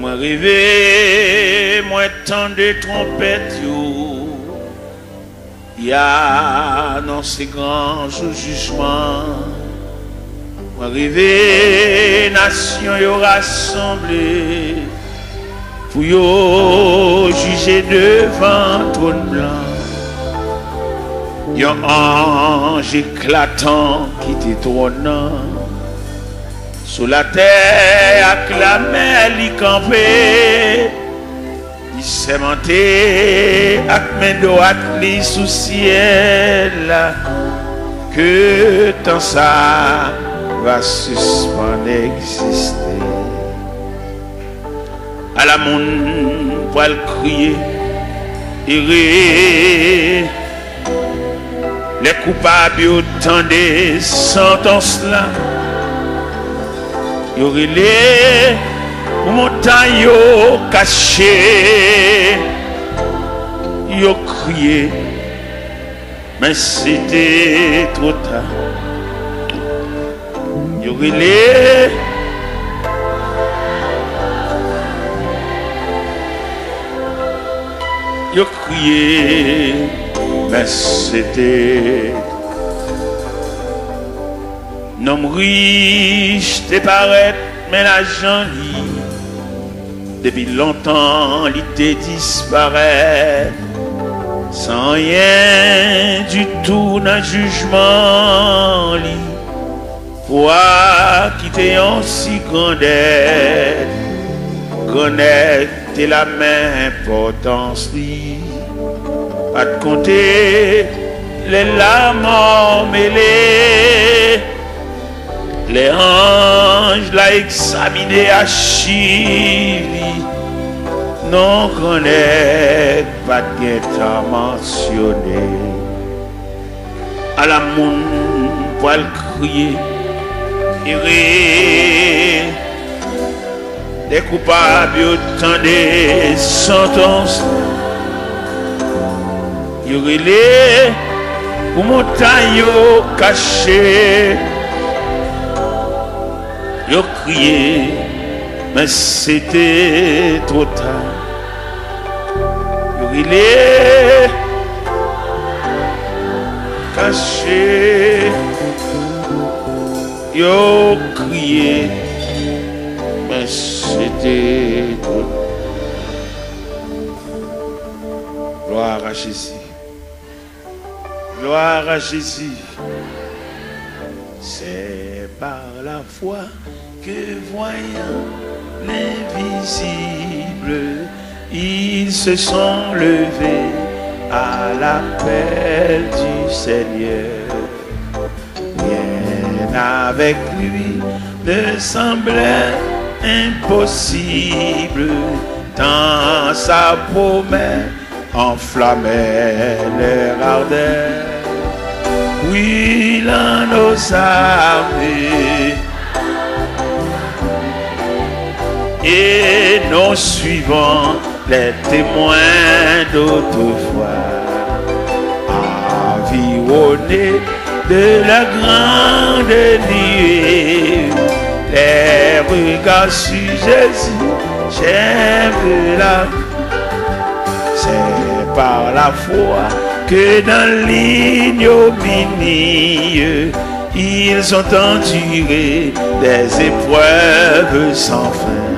Moi rêvé, moi tant de trompettes, il y a dans ces grands jours jugement. Moi rêvé, nation y rassemblée, pour y juger devant trône blanc. Yon ange éclatant qui t'étonnant. Sous la terre, acclamé, li campé. Il s'est monté, avec main droite, li sous ciel. Que tant ça va suspendre exister. À la monde, pour le crier, et les coupables autant des sentences là. Y aurait les montagnes cachées. Y a crié, mais c'était trop tard. Y aurait les y a crié, mais c'était nom riche te paraît, mais l'argent depuis longtemps il te disparaît sans rien du tout dans le jugement li. Toi qui t'es en si grande aide, connecte la même importance li. Pas de compter les larmes mêlées. Les anges l'ont examiné à Chili. Non connaît pas de guetta mentionné. À la monde pour le crier. Les coupables autant des sentences. Il y aurait les montagnes cachées. Yo crié, mais c'était trop tard. Yo rilé, caché. Yo crié, mais c'était trop tard. Gloire à Jésus. Gloire à Jésus. C'est par la foi que voyant l'invisible, ils se sont levés à l'appel du Seigneur. Rien avec lui ne semblait impossible, tant sa promesse enflammait leur ardeur. Oui, l'un nos armées et nous suivons les témoins d'autrefois, environnés de la grande nuée, les regards sur Jésus, j'aime la. C'est par la foi que dans l'ignominie, ils ont enduré des épreuves sans fin,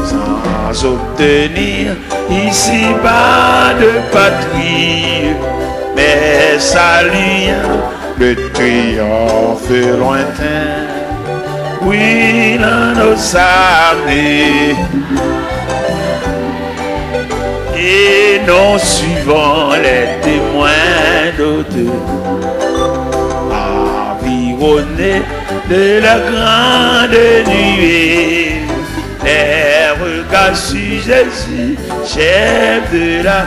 sans obtenir ici-bas de patrie, mais saluant le triomphe lointain. Oui, dans nos armées, et nous suivons les témoins d'autrefois, environnés de la grande nuée, les regards sur Jésus, chef de la.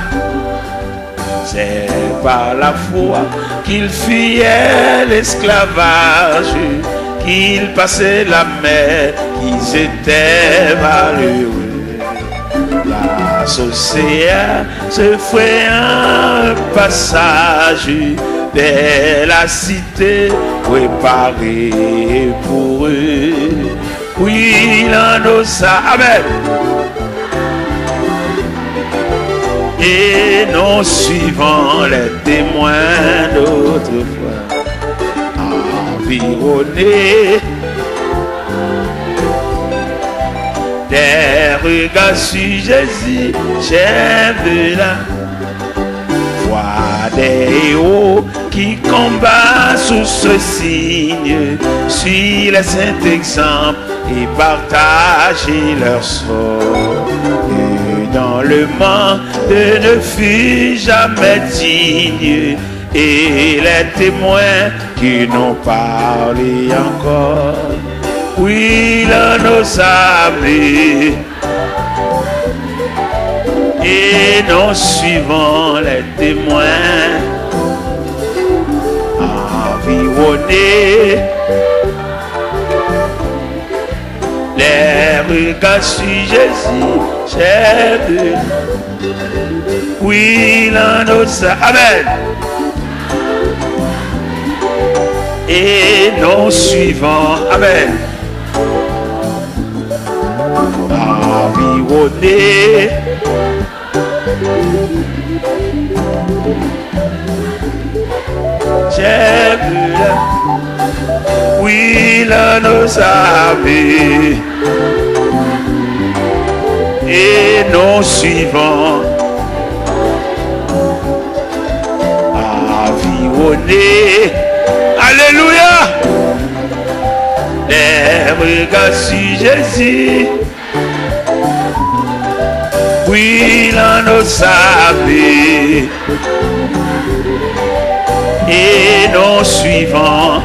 C'est par la foi qu'il fuyait l'esclavage, qu'il passait la mer, qu'ils étaient malheureux. L'océan se fait un passage vers la cité préparée pour eux. Oui, là nous ça. Amen. Et nous suivons les témoins d'autrefois, environnés des regards sur Jésus, j'ai vu la voix des héros qui combattent sous ce signe, suivent les saints exemples et partagent leur sort. Et dans le monde ne fut jamais digne, et les témoins qui n'ont parlé encore, oui, là nos amis, et nous suivons les témoins environnés, les regards sur Jésus, j'ai vu. Oui, là nous amen. Et nous suivons, amen, environnés, j'ai vu là, oui, là nos amis, et nous suivons, environnés, alléluia, les regards sur Jésus, oui, là nos amis, et nous suivons,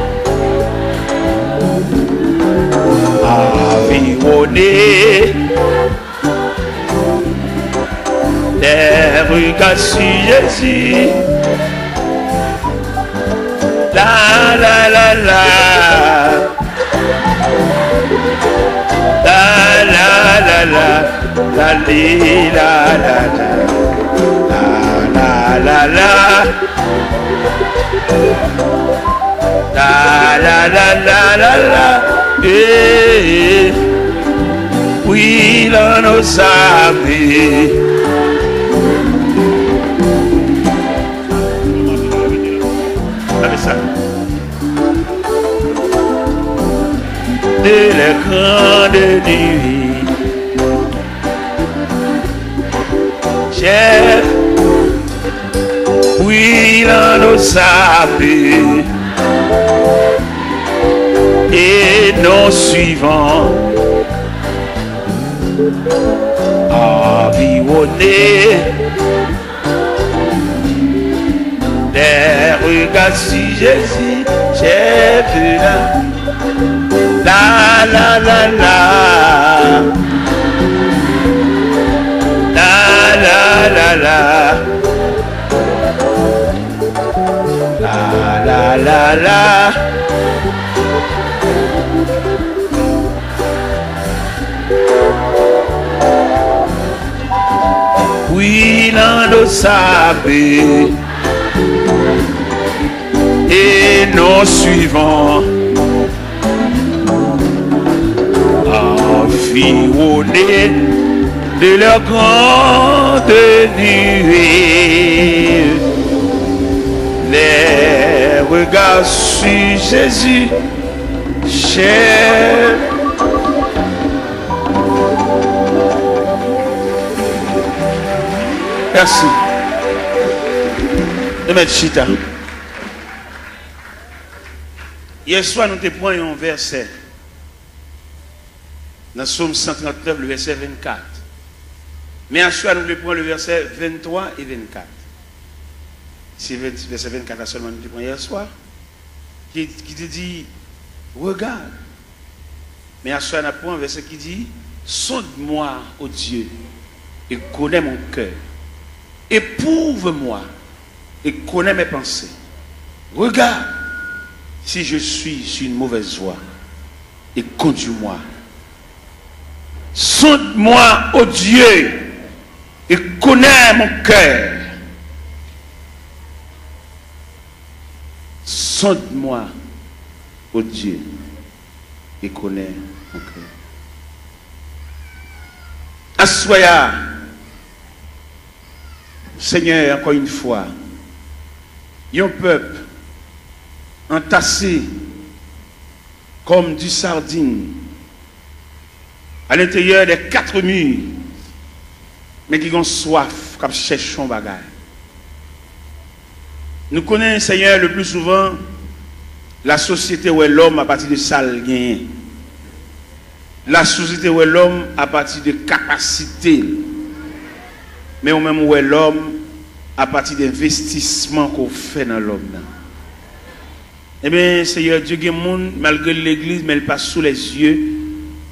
environnés, les regards sur Jésus, la la la la, la la la la, la li la la la, la la la, la la la la la la, eh, oui, là nos amis. De la grande nuit, j'ai, oui, là nos amis, et nous suivons, environnés, des regards sur Jésus, j'ai vu là. La la la la, la la la la, la la la la, oui, l'un nous savait, et nous suivons. Environnés de leur grande nuée, les regards sur Jésus, cher. Merci. De mettre chita. Hier soir, nous te prenions un verset. Dans Psaume 139, le verset 24. Mais à soir, nous prenons le verset 23 et 24. C'est le verset 24 là seulement nous prenons hier soir. Qui te dit, regarde. Mais à soir, nous prenons un verset qui dit, sonde-moi, ô Dieu, et connais mon cœur. Éprouve-moi et connais mes pensées. Regarde si je suis sur une mauvaise voie et conduis-moi. Sonde-moi, ô Dieu, et connais mon cœur. Sonde-moi, ô Dieu, et connais mon cœur. Assoya, Seigneur, encore une fois, un peuple entassé comme du sardine à l'intérieur des 4 murs, mais qui ont soif, qui cherchent son bagage. Nous connaissons, Seigneur, le plus souvent la société où est l'homme à partir de sale gain. La société où est l'homme à partir de capacité. Mais au même où est l'homme à partir d'investissement qu'on fait dans l'homme. Eh bien, Seigneur Dieu, il y a des gens, malgré l'église, mais elle passe sous les yeux,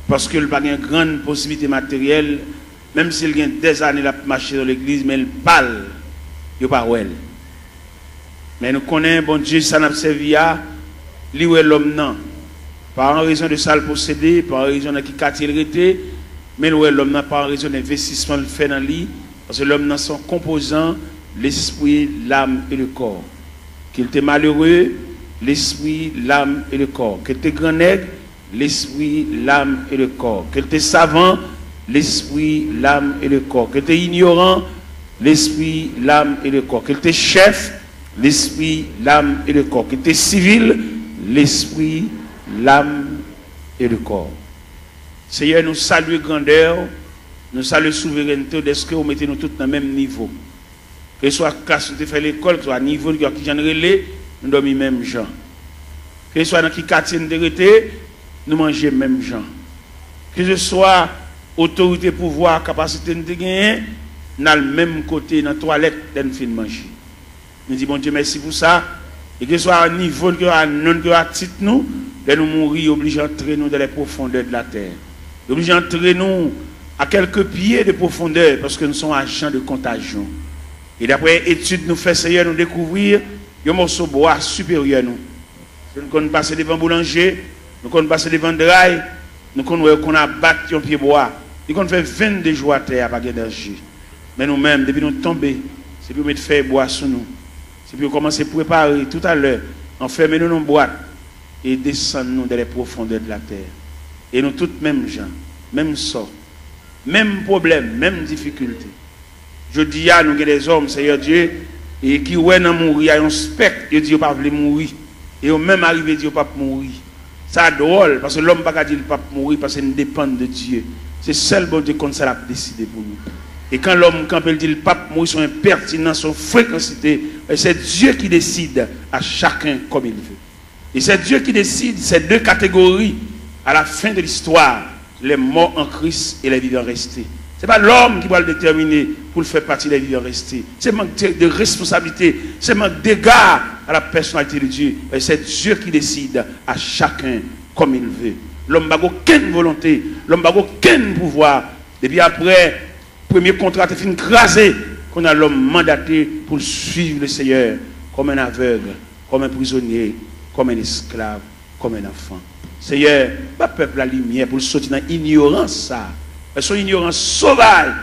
parce qu'il n'a pas une grande possibilité matérielle, même s'il y a des années à marcher dans l'église, mais elle parle, il n'y a pas où elle. Mais nous connaissons, bon Dieu, ça n'a pas servi à lui où est l'homme, non. Pas en raison de ça le posséder, pas en raison de qui quartier il était, mais où est l'homme, non, pas en raison d'investissement le fait dans lui, parce que l'homme, dans son composant, l'esprit, l'âme et le corps. Qu'il était malheureux, l'esprit, l'âme et le corps. Qu'il était grand nègre, l'esprit, l'âme et le corps. Qu'il était savant, l'esprit, l'âme et le corps. Qu'il était ignorant, l'esprit, l'âme et le corps. Qu'il était chef, l'esprit, l'âme et le corps. Qu'il était civil, l'esprit, l'âme et le corps. Seigneur, nous saluons grandeur, nous saluons souveraineté, est-ce que vous mettez nous tous dans le même niveau? Que ce soit quand vous fait l'école, que ce soit niveau qui j'en relais, nous dormons même gens. Que ce soit dans qui quartier nous nous mangeons même gens. Que ce soit autorité, pouvoir, capacité de gagner, nous avons le même côté dans la toilette d'un film manger. Nous disons bon Dieu merci pour ça. Et que ce soit à niveau que à non que à titre nous, de nous mourir obligés d'entrer nous dans les profondeurs de la terre. Obligés d'entrer nous à quelques pieds de profondeur parce que nous sommes agents de contagion. Et d'après études nous fait Seigneur nous découvrir un morceau de bois supérieur nous. Nous connaissons passer devant boulanger, nous connaissons passer devant draille, nous connaissons qu'on a battu un pied bois. Nous connaissons fait 22 jours à terre pas d'énergie. Mais nous-mêmes depuis nous tomber, c'est pour mettre faire bois sur nous. C'est pour commencer à préparer tout à l'heure, enfermer nous dans une boîte et descendre nous dans les profondeurs de la terre. Et nous tous mêmes gens, même sort, même problème, même difficulté. Je dis à nous que des hommes, Seigneur Dieu, et qui ouais dans mourir, il y a un spectre, ils disent pas mourir. Et au même arrivé, ils disent pas mourir. Ça drôle, parce que l'homme ne peut pas dire pas mourir parce qu'il dépend de Dieu. C'est seul bon Dieu comme ça l'a décidé pour nous. Et quand l'homme, quand il dit le pape mourir, son impertinence, son fréquencité, c'est Dieu qui décide à chacun comme il veut. Et c'est Dieu qui décide ces deux catégories à la fin de l'histoire, les morts en Christ et les vivants restés. Ce n'est pas l'homme qui va le déterminer pour le faire partie des vivants restés. C'est manque de responsabilité, c'est manque d'égard à la personnalité de Dieu. Et c'est Dieu qui décide à chacun comme il veut. L'homme n'a aucune volonté, l'homme n'a aucun pouvoir. Et puis après, le premier contrat est fini crasé, qu'on a l'homme mandaté pour suivre le Seigneur comme un aveugle, comme un prisonnier, comme un esclave, comme un enfant. Seigneur, pas peuple la lumière pour sortir dans l'ignorance ça. Son ignorance sauvage,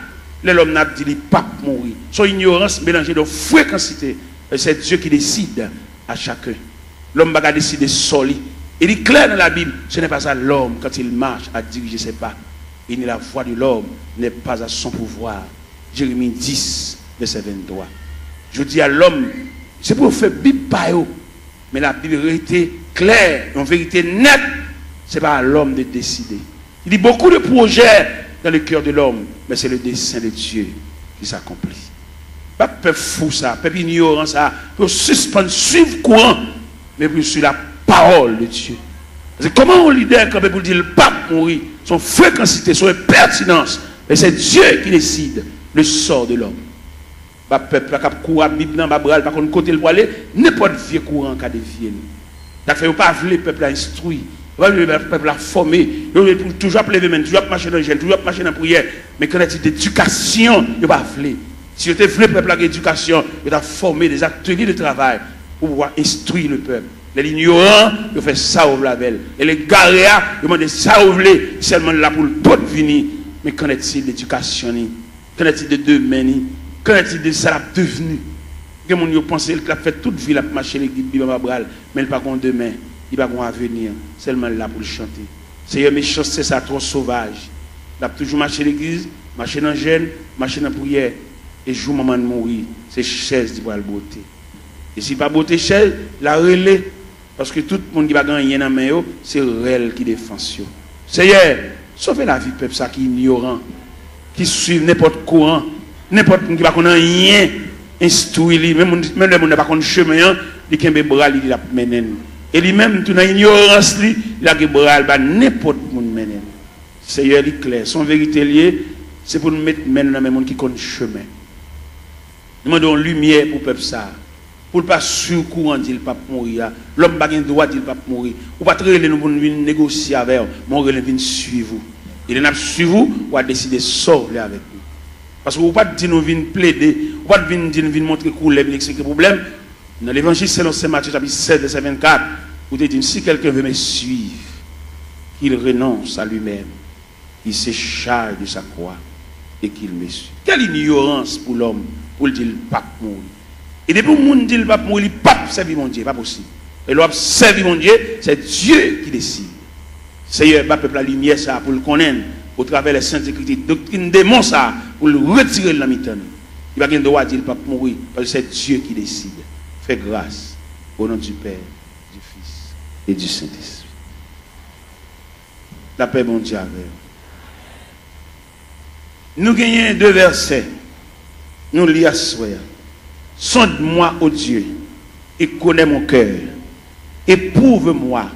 l'homme n'a dit pas mourir. Son ignorance mélangée de fréquencité. C'est Dieu qui décide à chacun. L'homme va décider seul. Il est clair dans la Bible, ce n'est pas ça l'homme quand il marche à diriger ses pas. Et ni la voix de l'homme n'est pas à son pouvoir. Jérémie 10, verset 23. Je dis à l'homme, c'est pour faire Bible par eux. Mais la Bible était claire, en vérité nette, ce n'est pas à l'homme de décider. Il y a beaucoup de projets dans le cœur de l'homme, mais c'est le dessein de Dieu qui s'accomplit. Pas peuple fou ça, peuple ignorant ça, pour suspendre, suivre courant, mais pour suivre la parole de Dieu. Parce que comment on leader quand pour dire le pape mourir, son fréquencité, son pertinence, mais c'est Dieu qui décide le sort de l'homme. Pas peuple qui court à Bible dans bras, par contre côté le aller, n'importe vieux courant qui a dévié. Ça fait pas le peuple à instruire. Le peuple a formé, toujours lever main, toujours marcher dans le gel, toujours marcher dans la prière. Mais quand il y a d'éducation, il ne va pas vouloir. Si vous voulez le peuple à l'éducation, il a formé des ateliers de travail pour pouvoir instruire le peuple. Les ignorants, ils font ça au blavel. Et les garéas, ils demandent ça au blé, seulement là pour le pot venir. Mais qu'en est-il d'éducation? Qu'en est-il de demain? Qu'en est-il de ça devenu? Que mon yo pense qu'il a fait toute vie, il a marché l'église, mais il n'a pas demain. Il va avoir un avenir, seulement là pour le chanter. Seigneur, mes choses, c'est ça, trop sauvage. Il a toujours marché l'église, marcher dans jeûne, marcher dans prière, et jour maman de mourir, c'est chaise qui va le beauté. Et si pas beauté chaise, la relais, parce que tout le monde qui va gagner dans la main, c'est elle qui défend. Seigneur, sauvez la vie de peuple qui est ignorant, qui suit n'importe courant, n'importe qui va connaître rien, instruit, même le monde n'a pas connaître chemin, il a un bras, il a mené. Et lui-même, tout dans l'ignorance, il a un bras, n'importe qui mène. Seigneur, il est clair. Son vérité liée, c'est pour nous mettre maintenant dans le monde qui connaît chemin. Nous demandons lumière pour le peuple ça. Pour ne pas sur courant dire le pape mourir. L'homme n'a pas le droit de dire le pape mourir. Ou pas très nous pour venir négocier avec vous. Mais on va suivre vous. Il n'a pas suivre vous, on va décider de sortir avec nous. Parce que vous ne pouvez pas dire nous venir plaider, vous ne pouvez pas dire nous venir montrer couleur, c'est le problème. Dans l'évangile selon Saint Matthieu, chapitre 7, verset 24, vous dites si quelqu'un veut me suivre, qu'il renonce à lui-même, il se charge de sa croix et qu'il me suit. Quelle ignorance pour l'homme pour dire le pape mourir. Et depuis que le monde dit le pape mourir, le pape servir mon Dieu, pas possible. Et l'homme servir mon Dieu, c'est Dieu qui décide. Seigneur, le peuple la lumière ça pour le connaître au travers des saintes écritures. Doctrine démon ça pour le retirer de la mitane. Il va pas droit de dire le pape mourir parce que c'est Dieu qui décide. Fais grâce au nom du Père, du Fils et du Saint-Esprit. La paix, mon Dieu, avec vous. Nous gagnons 2 versets. Nous lisons à soi. Sonde-moi, ô Dieu, et connais mon cœur. Éprouve-moi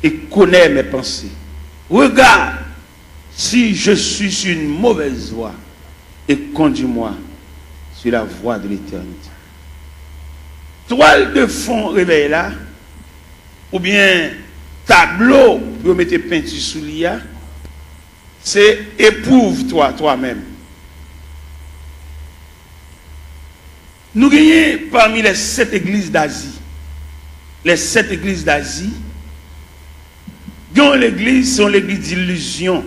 et connais mes pensées. Regarde si je suis sur une mauvaise voie et conduis-moi sur la voie de l'éternité. Toile de fond réveil là, ou bien tableau pour mettre peinture sous l'IA, c'est éprouve-toi toi-même. Nous gagnons parmi les 7 églises d'Asie. Les 7 églises d'Asie, l'église, c'est l'église d'illusion.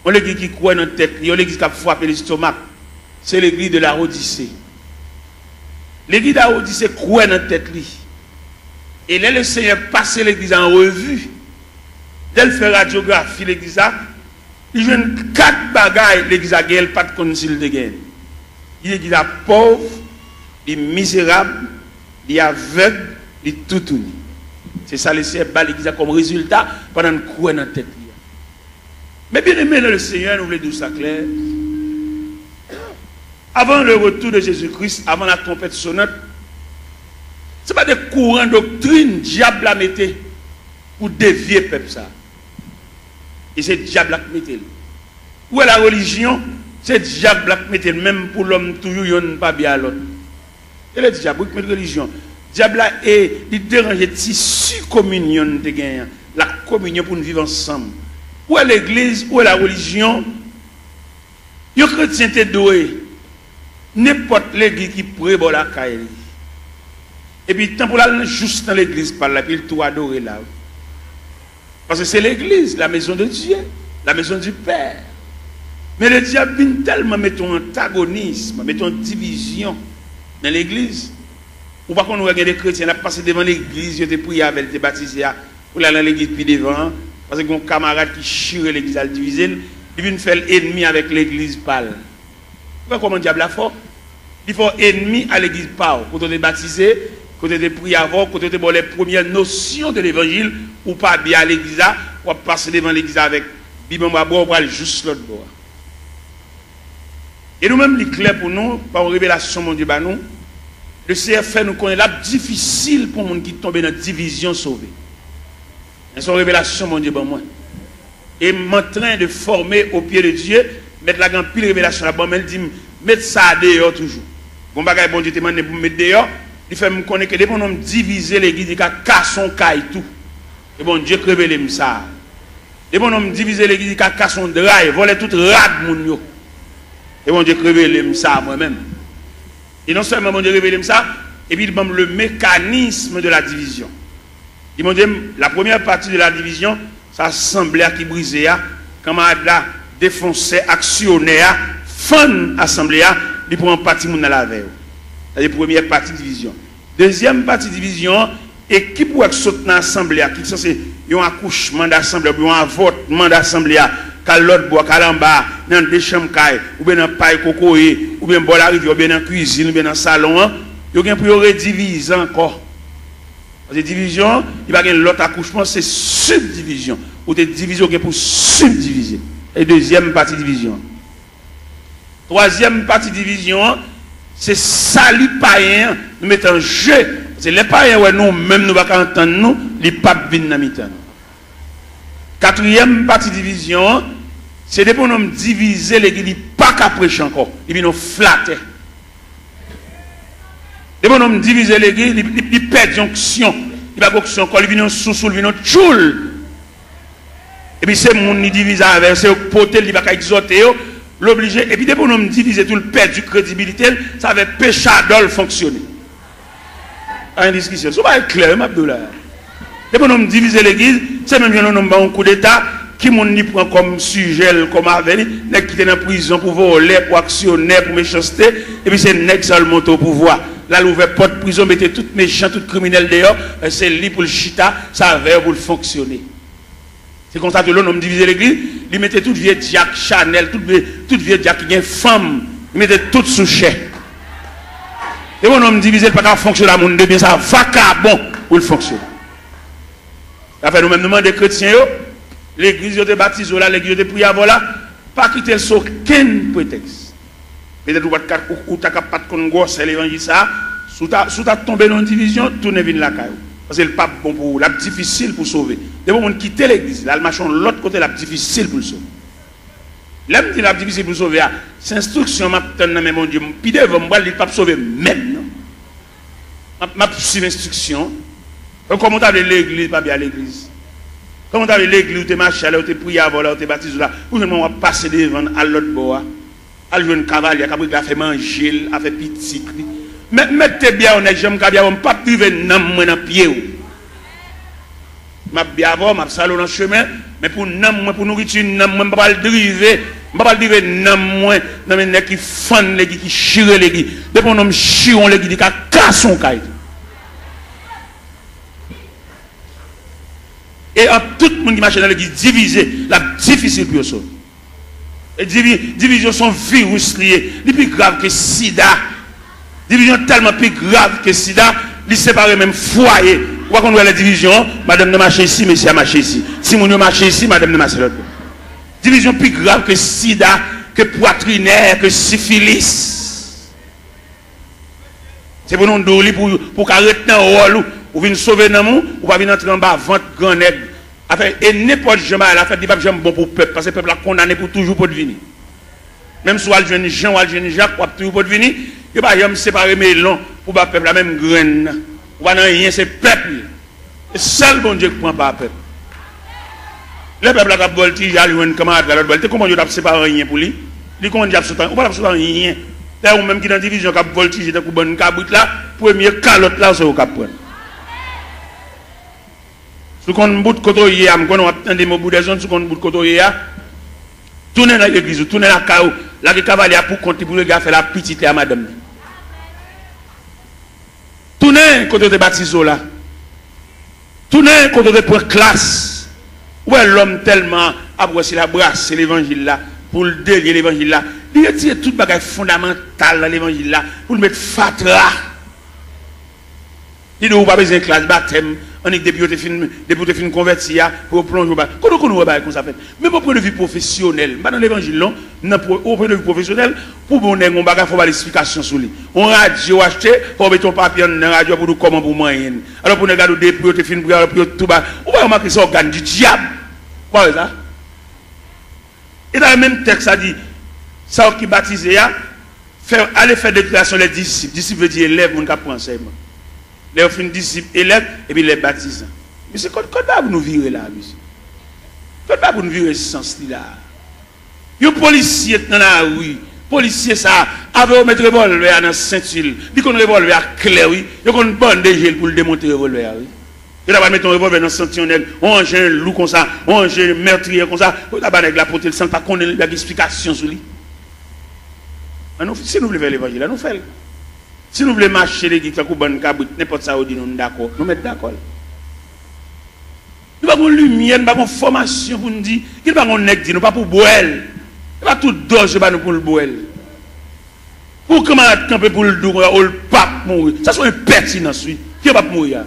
On l'église qui croit dans la tête, on l'église qui a frappé l'estomac. C'est l'église de la Odyssée. L'église de la Odyssée croit dans la tête. Et là, le Seigneur passe l'église en revue. Dès fait radiographie l'église, il joue 4 bagailles, l'église a gagné, pas de concile de gain. L'église est pauvre, il est misérable, il est aveugle, il est tout uni. C'est ça le Seigneur bat l'église comme résultat pendant une croix dans la tête. Mais bien aimé dans le Seigneur, nous voulons dire ça clair. Avant le retour de Jésus-Christ, avant la trompette sonnante, ce n'est pas des courants doctrine diable à mettre pour dévier le peuple ça. Et c'est diable à mettre. Où est la religion? C'est diable à mettre, même pour l'homme toujours, il n'y a pas bien à l'autre. Et le diable qui met la religion. Diable est déranger tissu communion de gain, la communion pour nous vivre ensemble. Où est l'église, où est la religion? Les chrétiens sont doués. N'importe l'église qui prévoit la caille. Et puis, tant pour aller juste dans l'église, par là, puis il tout adorer là. Parce que c'est l'église, la maison de Dieu, la maison du Père. Mais le diable vient tellement mettre un antagonisme, mettre une division dans l'église. Ou pas qu'on regarde des chrétiens, là, passer devant l'église, ils ont prié avec, ils ont baptisé, pour aller dans l'église puis devant, parce que mon camarade qui chire l'église à le diviser, il vient faire l'ennemi avec l'église pâle. Vous voyez comment le diable a fort? Il faut ennemi à l'église pâle. Quand on est baptisé, quand on est prié avant, quand on est les premières notions de l'évangile, ou pas bien à l'église, ou passer devant l'église avec Bible, on va juste l'autre bord. Et nous-mêmes, il est clair pour nous, par une révélation, mon Dieu, nous, le CFR nous connaît là, difficile pour les gens qui tombent dans la division sauvée. C'est une révélation, mon Dieu, pour moi. Et je suis en train de former au pied de Dieu, mettre la grande pile révélation là-bas, mais il dit, mettre ça dehors toujours. Bon bagage, bon Dieu, te demande pour mettre dehors, il fait me connaître que dès qu'on diviser l'église, il a cassé son caille tout. Et bon Dieu, révèle ça. Dès qu'on diviser l'église, il a cassé son drap, voler tout rad, mon Dieu. Et bon Dieu, révèle ça moi-même. Et non seulement mon Dieu révèle ça, et puis il donne le mécanisme de la division. Il m'a dit, la première partie de la division, ça semblait à qui brisait, camarade là, défoncé, actionnaire, fan assemblée, il prend partie dans la veille. C'est la première partie de division. Deuxième partie de division, équipe ou sauter dans l'assemblée, qui sont un accouchement d'assemblée, ou un avortement d'assemblée, calotte bois, calamba, dans des chambres, ou bien dans paille coco, ou bien dans la rivière, ou bien dans la cuisine, ou bien dans le salon, il y a pour rediviser encore. Parce que division, il va y avoir l'autre accouchement, c'est subdivision. Ou des divisions qui pour subdiviser. Et deuxième partie division. Troisième partie division, c'est salut païen, nous mettons en jeu. C'est les païens, ouais, nous, même nous ne pouvons pas entendre, nous, les papes viennent dans le quatrième partie division, c'est pour nous diviser l'église, il pas qu'à prêcher encore, il vient nous flatter. Et pour nous diviser l'église, il perd jonction, il va jonction encore, il vient sous-sous, il vient tchoul. Et puis c'est mon qui divise avec, c'est potel, il va qu'à exhorter, l'obliger, et puis pour nous diviser tout le perd du crédibilité, ça va péché d'ol fonctionner. En discussion, ça va être clair, Abdoulaye. Et pour nous diviser l'église, c'est même un coup d'État qui m'ont prend comme sujet, comme avenir, qui est en prison pour voler, pour actionner, pour méchanceté, et puis c'est nèg seulement au pouvoir. Là, l'ouvert porte prison, mettez tout méchant, tout criminel dehors, c'est lui pour le chita, ça va pour le fonctionner. C'est comme ça que l'on divise l'église, il mettait tout vieux Jack Chanel, tout vieux Jack qui est femme, il mettait tout sous chèque. Et on me divise pas qu'à fonctionner à mon bien, ça vacabon pour le fonctionner. Après nous-mêmes, nous demandons des chrétiens, l'église de baptisé là, l'église de prière là, pas quitter sur aucun prétexte. Peut-être ou tu n'as pas de gosse l'évangile ça, sous ta tombé dans une division, tout ne vient la caille. Parce que le pape bon pour la difficile pour sauver. Dès qu'on quitte l'église, là le machin l'autre côté la difficile pour le sauver. L'homme dit la difficile pour sauver, c'est instruction m'a donné mais mon Dieu, puis devant moi il pas sauver même non. M'a suivre instruction. Comment tu as l'église pas bien l'église. Comment tu as l'église où tu marches là où tu pries avant là où tu baptises là, où on va passer devant à l'autre bord. À jouer un cavalier qui a fait manger, a fait petit. Mettez bien honnête, j'aime bien, on ne peut pas priver dans pied. Je vais bien avoir, je vais salon dans le chemin, mais pour nourriture, je ne vais pas le driver. Je ne vais pas le driver dans les qui font les qui chirent les qui. Depuis qu'on chire les qui cassent son caille. Et tout le monde qui marche dans l'église divisé, la difficile pour eux. Et division sont virus liés, les plus grave que sida. Division tellement plus grave que sida, les séparer même foyer. Pourquoi qu'on voit la division, madame ne marche ici, monsieur a marché ici. Si mon marche ici, madame ne marche l'autre. Division plus grave que sida, que poitrinaire, que syphilis. C'est pour nous donner pour arrêter dans le rôle, ou venir sauver dans le monde, ou pas venir entrer en bas, vente grand nègre. Et n'importe qui a fait des papes bon pour le peuple, parce que le peuple a condamné pour toujours pour devenir. Même si le jeune Jean ou le jeune Jacques, pour toujours pour devenir, il n'y a pas de séparer mes longs pour le peuple, la même graine. On va rien, c'est le peuple. C'est seul bon Dieu qui prend pas le peuple. Le peuple a voltigé, il y a un camarade à l'autre voltige. Comment Dieu a séparé rien pour lui? Il comment Dieu a sauté? On va pas sauter rien. Là, ou même qui dans la division qui a voltigé, dans le bon cabrit là, premier calotte là, c'est au cap prendre. Si on bout de côté, on attend des mots de zone, si on bout de côté, tournez dans l'église, tournez la caou, la cavalier pour compter pour le gars faire la petite à madame. Tournez côté de baptiso là. Tournez côté de prendre classe. Où est l'homme tellement après c'est la brasse, c'est l'évangile là, pour le délier l'évangile là. Il retire tout bagage fondamental dans l'évangile là, pour le mettre fatra. Il ne pas besoin de classe baptême. On est depuis que tu converti pour plonger. Comment on va comme ça fait? Mais au point de vue professionnel, dans l'évangile, au point de vue professionnel, pour qu'on ait un bagage, il faut avoir l'explication sur lui. On radio acheté, on met ton papier dans la radio pour nous comment pour moyen. Alors pour nous regarder depuis que tu pour tout bas, on va remarquer ça organe du diable. Quoi ça? Et dans le même texte, ça dit, ça qui baptise, aller faire déclaration les disciples. Disciples veut dire élève, on qui apprend enseignement. Les fins disciples élèves et puis les baptisants. Mais c'est quoi pour nous virer là, monsieur? Quoi pour nous virer ce sens-là? Les policiers dans la rue, policiers ça, avec mettre revolver dans la ceinture, ils ont un revolver clair, oui. Ils ont une bande de gel pour le démonter le revolver, oui. Ils ont mettre un revolver dans la ceinture, on range un loup comme ça, on range un meurtrier comme ça, on a avec la portée, sans pas qu'on ait une explication sur lui. Si nous voulons faire l'évangile, nous faisons. Si nous voulons marcher les guides, n'importe ça, nous d'accord. Nous mettons d'accord. Nous ne pas de lumière, pas de formation pour nous dire, il n'y a pas de nègre, nous pas pour boire. Il n'y a pas tout d'orge pour le boire. Pour comment camper pour le dos, ou le pape mourir. Ça c'est impertinence, oui. Qui va mourir?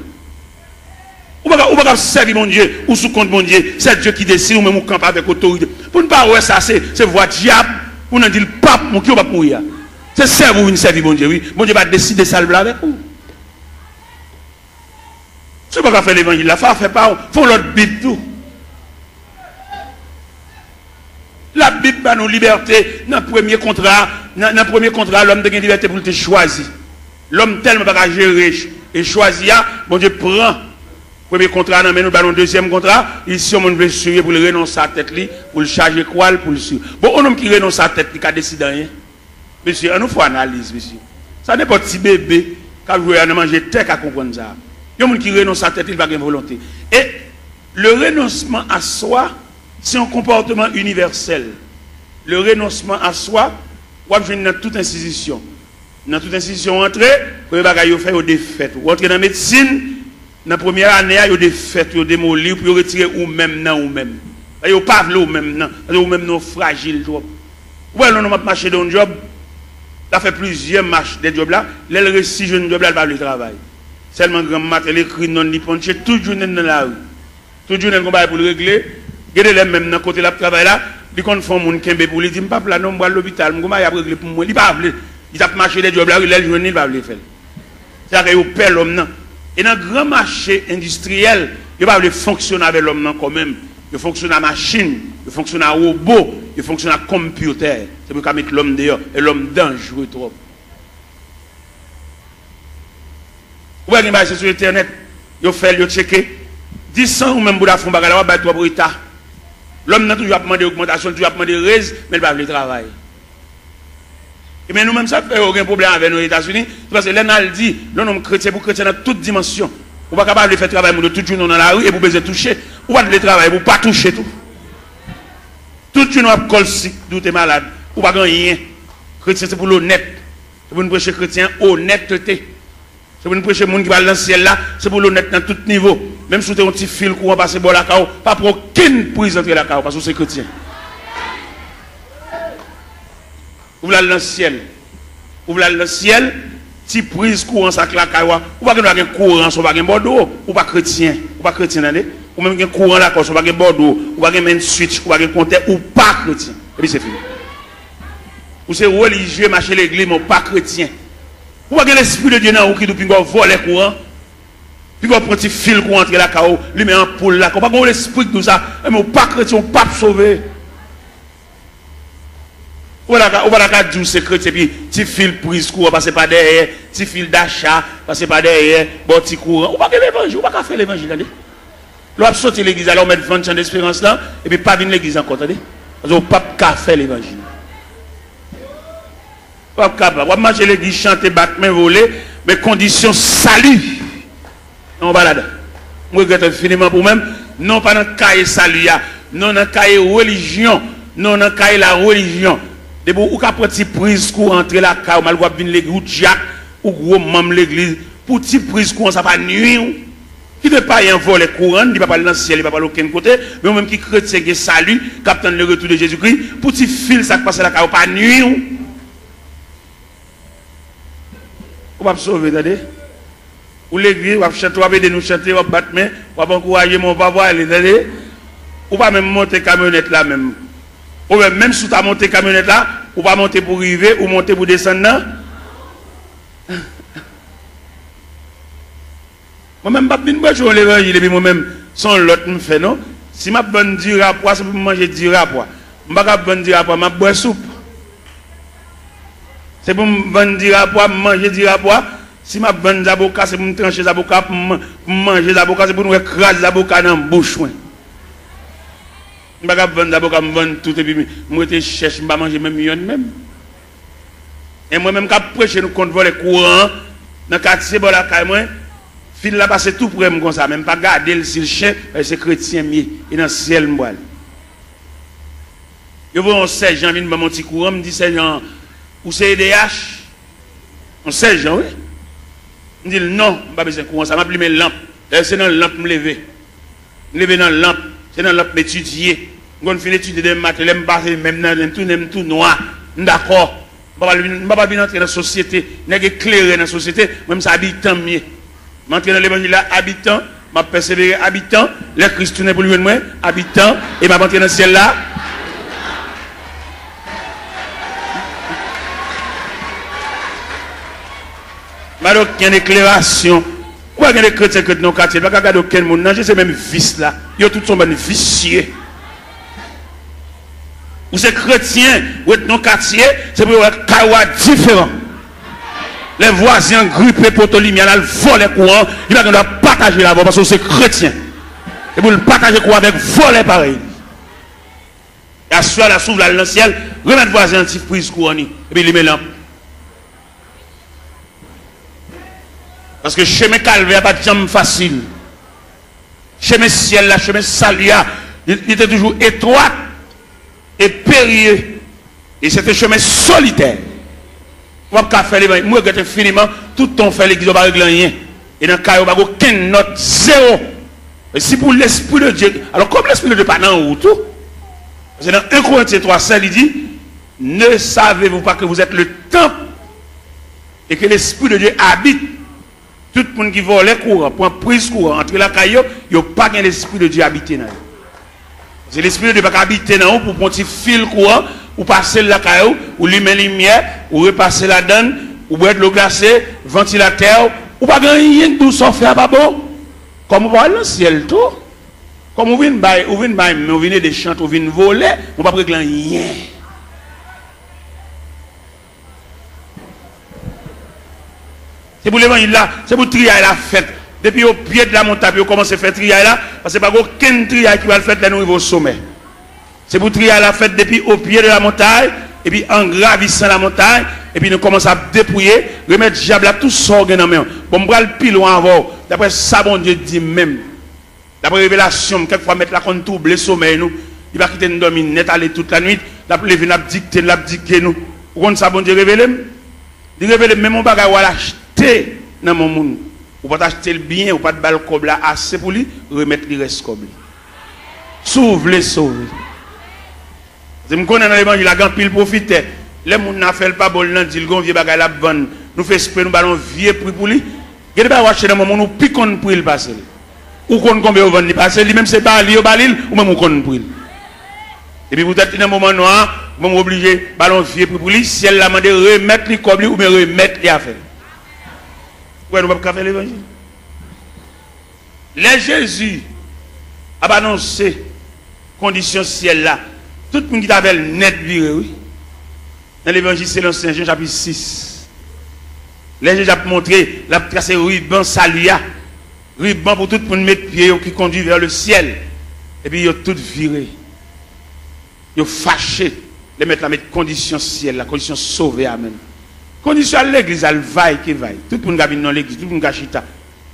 Ou pas servir mon Dieu, ou sous compte mon Dieu, c'est Dieu qui décide, ou même on campe avec autorité. Pour ne pas voir ça, c'est voix diable, pour nous dire le pape, qui va mourir. C'est servir ou une servir mon Dieu, oui. Mon Dieu va décider ça avec vous. Si vous ne faire l'évangile, la femme fait pas, faut l'autre Bible tout. La Bible va nous liberté. Dans le premier contrat, l'homme a une liberté pour te choisir. L'homme tellement pas gérer et choisir, bon Dieu prend. Premier contrat, nous avons deuxième contrat. Ici, on veut suivre pour le renoncer à la tête, pour le charger quoi, pour le suivre. Bon, un homme qui renonce à la tête, qui a décidé rien. Monsieur, on nous fait analyse, monsieur. Ça n'est pas petit bébé qui a joué à manger tête à comprendre ça. Il y a des gens qui renoncent à la tête, il va avoir une volonté. Et le renoncement à soi, c'est un comportement universel. Le renoncement à soi, on va dans toute institution. Dans toute institution, entrée, vous avez fait des fêtes. Vous entrez dans la médecine, dans la première année, il y a des fêtes, il y a des démolir, puis vous retirez ou-même, non, ou-même. Vous n'avez pas ou-même, non. Ou-même, non, fragile. Vous voyez, on a marché dans un job, il fait plusieurs marches des jobs là, les récits jeunes jobs là, il va le travail. Seulement grand matin, les cris non ni ponché, tout journée dans la rue. Tout journée qu'on va pour le régler. Regardez les mêmes dans côté là travail là, ils qu'on font mon kembe pour lui dire pas là non moi l'hôpital, moi va régler pour moi, il pas veut. Il a marché des jobs là, les journée il va le faire. C'est que il perd l'homme non. Et dans grand marché industriel, il va le fonctionner avec l'homme non quand même. Il fonctionne à machine, il fonctionne à robot, il fonctionne à computer. C'est pour mettre l'homme dehors et l'homme dangereux trop. Vous voyez, sur Internet, vous faites, vous checkez. 10 ans ou même vous avez fait un bagage, vous avez tout pour l'État. L'homme n'a toujours pas demandé augmentation, toujours pas demandé raise, mais il va le travail. Et bien nous-mêmes, ça fait aucun problème avec nos États-Unis, parce que l'un dit, l'homme chrétien pour chrétien dans toute dimension. Vous n'êtes pas capable de faire travail de tout le monde dans la rue et vous pouvez toucher. Vous ne pouvez pas travailler, vous ne pouvez pas toucher tout. Tout le monde a col sick, d'où tu es malade. Vous ne pouvez pas rien. Chrétien, c'est pour l'honnête. C'est pour nous prêcher chrétien, honnêteté. C'est pour nous prêcher les gens qui va dans le ciel là, c'est pour l'honnête dans tout niveau. Même si tu as un petit fil qui va passer par la cao, pas pour aucune prise entre la cao, parce que c'est chrétien. Vous voulez dans le ciel. Vous voulez dans le ciel, si prise courant ça la cao, ou pas un courant, ou pas un bordeaux, ou pas chrétien. Ou pas chrétien, ou même un courant là, ou pas un bordeaux, ou pas un switch, ou pas un compteur, ou pas chrétien. Et puis c'est fini. Ou c'est religieux, marcher l'église, mais pas chrétien. Ou pas l'esprit de Dieu dans qui depuis qu'on vole les courants, puis qu'on prend un petit fil pour entrer la cao, lui met en poule là, qu'on pas l'esprit de tout ça, mais pas chrétien, pas sauvé. Ou pas la dire c'est chrétien, puis petit fil prise courant, passer par derrière, petit fil d'achat, passer par derrière, bon petit courant. Ou pas l'évangile, ou pas faire l'évangile, l'on sortir l'église, alors on met 20 ans d'espérance là, et puis pas venir l'église encore, attendez. Parce qu'on ne peut pas faire l'évangile. Pas capable. On va marcher l'église, chanter, battre, main, voler, mais condition salut. On va là-dedans. Je regrette infiniment pour même. Non pas dans le cahier salut, non dans le cahier religion, non dans le cahier la religion. De bon, ou qu'à prendre prise pour entrer la cahier, mal voir venir l'église, ou Jack, ou gros membre l'église, pour petite prise courant, ça va nuire. Qui ne pas y en voler courant, il ne va pas aller dans le ciel, il ne va pas aller aucun côté, mais même qui chrétien qui salut, capitaine le retour de Jésus-Christ, pour petit fil, ça passe la cahier, pas nuire. On va sauver, attendez. Ou l'église, on va chanter, on va aider nous chanter, on va battre main, on va encourager mon papa, attendez. Ou pas même monter camionnette là même. Ou même si tu as monté camionnette là, ou pas monter pour arriver, ou monter pour descendre là. Moi-même, je ne vais pas jouer l'évangile, et puis moi-même, sans l'autre me fait, non? Si je vais dire à poids, c'est pour manger du rapport. Je ne vais pas dire à poids, je vais boire soupe. C'est pour me dire à poids, manger du rapport. Si je vais des avocats, c'est pour me trancher des avocats, pour manger des avocats, c'est pour nous écraser des avocats dans la bouche. Je ne vais pas vendre des avocats, je vends tout, et puis je cherche, je ne vais pas manger même million même. Et moi-même, quand je prêche, nous comptons les courants, dans le quartier, dans la caille, fil là passe tout pour moi comme ça, même pas garder si le chien, c'est chrétien mieux, et dans le ciel moi. Je vois un sergent vient mon petit courant, me dit sergent, ou c'est EDH? Un sergent, oui. Il me dit non, pas besoin de courant, ça m'a pris mes lampes. C'est dans la lampe me lever. lever dans lampe, c'est dans lampe étudier. On finit étudier des maths, même dans tout noir. D'accord. Je ne vais pas entrer dans la société, je vais éclairer dans la société, même ça habitant mieux. Je vais entrer dans l'évangile là, habitant, je vais persévérer habitant, les Christ tourne pour lui, habitant, et je vais entrer dans le ciel là. Alors, il y a une éclairation. Pourquoi il y a des chrétiens que dans nos quartiers, il n'y a pas aucun monde, je sais même vice là. Ils ont tout son bon vicieux. Ou ces chrétiens, ou dans nos quartiers, c'est pour un kawa différent. Les voisins grippés pour ton lumière, ils volent les courants, ils vont partager là-bas parce que c'est chrétien. Et pour le partager quoi avec voler pareil. Et à ce la s'ouvre dans le ciel, remettre voisin petit prise courant, et puis il met lampe. Parce que chemin calvaire pas de jambe facile. Chemin ciel là, chemin salia, il était toujours étroit et périlleux. Et c'était un chemin solitaire. Moi, je fais les moi, je infiniment, tout ton fait l'église, pas régler rien. Et dans le cas, il n'y a aucune note, zéro. Et si pour l'Esprit de Dieu, alors comme l'Esprit de Dieu pas dans tout, c'est dans 1 Corinthiens 3,5, il dit, ne savez-vous pas que vous êtes le temple et que l'Esprit de Dieu habite. Tout le monde qui vole les courants, pour prise courant, entre la caillou, il n'y a pas l'Esprit de Dieu habité dans eux. C'est l'Esprit de Dieu qui habite dans eux pour un petit fil courant, ou passer la caillou, ou lumer lumière, ou repasser la donne, ou boire de l'eau glacée, ventilateur, ou pas rien de tout ça fait à bon. Comme on va dans le ciel tout, comme on vient des chants, on vient voler, on ne va pas régler rien. C'est pour l'évangile là, c'est pour trier la fête. Depuis au pied de la montagne, on commence à faire trier là, parce que pas aucun trier qui va le faire là, nous arrivons au sommet. C'est pour trier la fête depuis au pied de la montagne, et puis en gravissant la montagne, et puis nous commençons à dépouiller, remettre diable à tout ça dans main. Bon, on va le plus loin avant. D'après ça, bon Dieu dit même. D'après révélation, quelquefois mettre la compte trouble, le sommeil nous. Il va quitter nous dormir net aller toute la nuit. D'après lever la dicter nous. Pourquoi ça, bon Dieu révèle? Il révèle même mon bagage à l'acheter dans mon monde. Ou pas acheter le bien, ou pas de balle comme là assez pour lui, remettre le reste comme lui. Sauve les sauver. Je me connais dans l'évangile, la grande pile profite. Les gens n'a fait pas bon, ils disent qu'on vieux bagage la bonne. Nous faisons esprit, nous ballons vieux prix pour lui. Il y a des gens qui dans moment nous piquons pour il passer. Ou qu'on combien au vendre passer, lui même c'est pas lui au balil ou même on connaît pour il. Et puis vous êtes dans un moment noir, vous êtes obligé ballon vieux prix pour lui, si elle l'a demandé remettre les comme lui ou bien remettre les affaires. Ouais, nous ne pouvons pas faire l'évangile. Les Jésus a annoncé condition ciel là. Tout le monde qui avait le net viré, oui. Dans l'évangile selon Saint Jean chapitre 6. Les Jésus a montré, la tracé ruban salia. Ruban pour tout le monde mettre pied qui conduit vers le ciel. Et puis ils ont tout viré. Ils ont fâché. Les mettre la mettre condition ciel, la condition sauvée, amen. Condition à l'église, elle vaille qui vaille. Tout le monde qui dans l'église, tout le monde qui chita.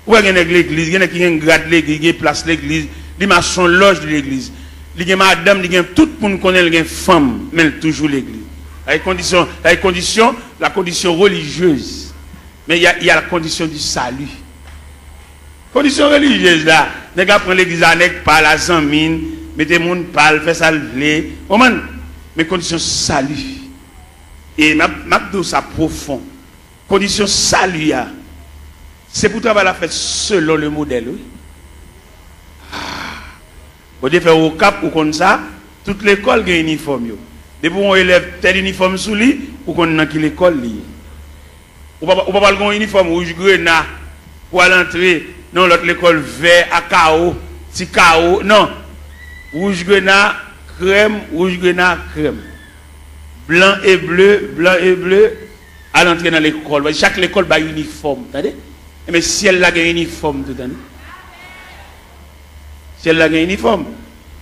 Où est l'église? Il y en a qui ont un grade l'église, qui place l'église, les maçons loge de l'église. Il y a madame, tout le monde connaît les femmes, mais toujours l'église. La condition religieuse. Mais il y a la condition du salut. Condition religieuse là, les gars prennent l'église avec pas la zamine, mettez mon pal, fait ça le mais condition salut. Et ma ça profond. Condition salut, c'est pour travailler la fête selon le modèle. Oui. Vous devez faire au cap ou comme ça, toute l'école a un uniforme. Depuis on élève tel uniforme sous lui, ou qu'on a qui l'école lié. Ou pas avoir un uniforme rouge grenat pour aller entrer dans l'autre l'école vert à chaos, si chaos, non. Rouge grenat, crème, blanc et bleu, à l'entrée dans l'école. Chaque école a un uniforme, attendez? Mais si elle a un uniforme, tout à si elle a un uniforme.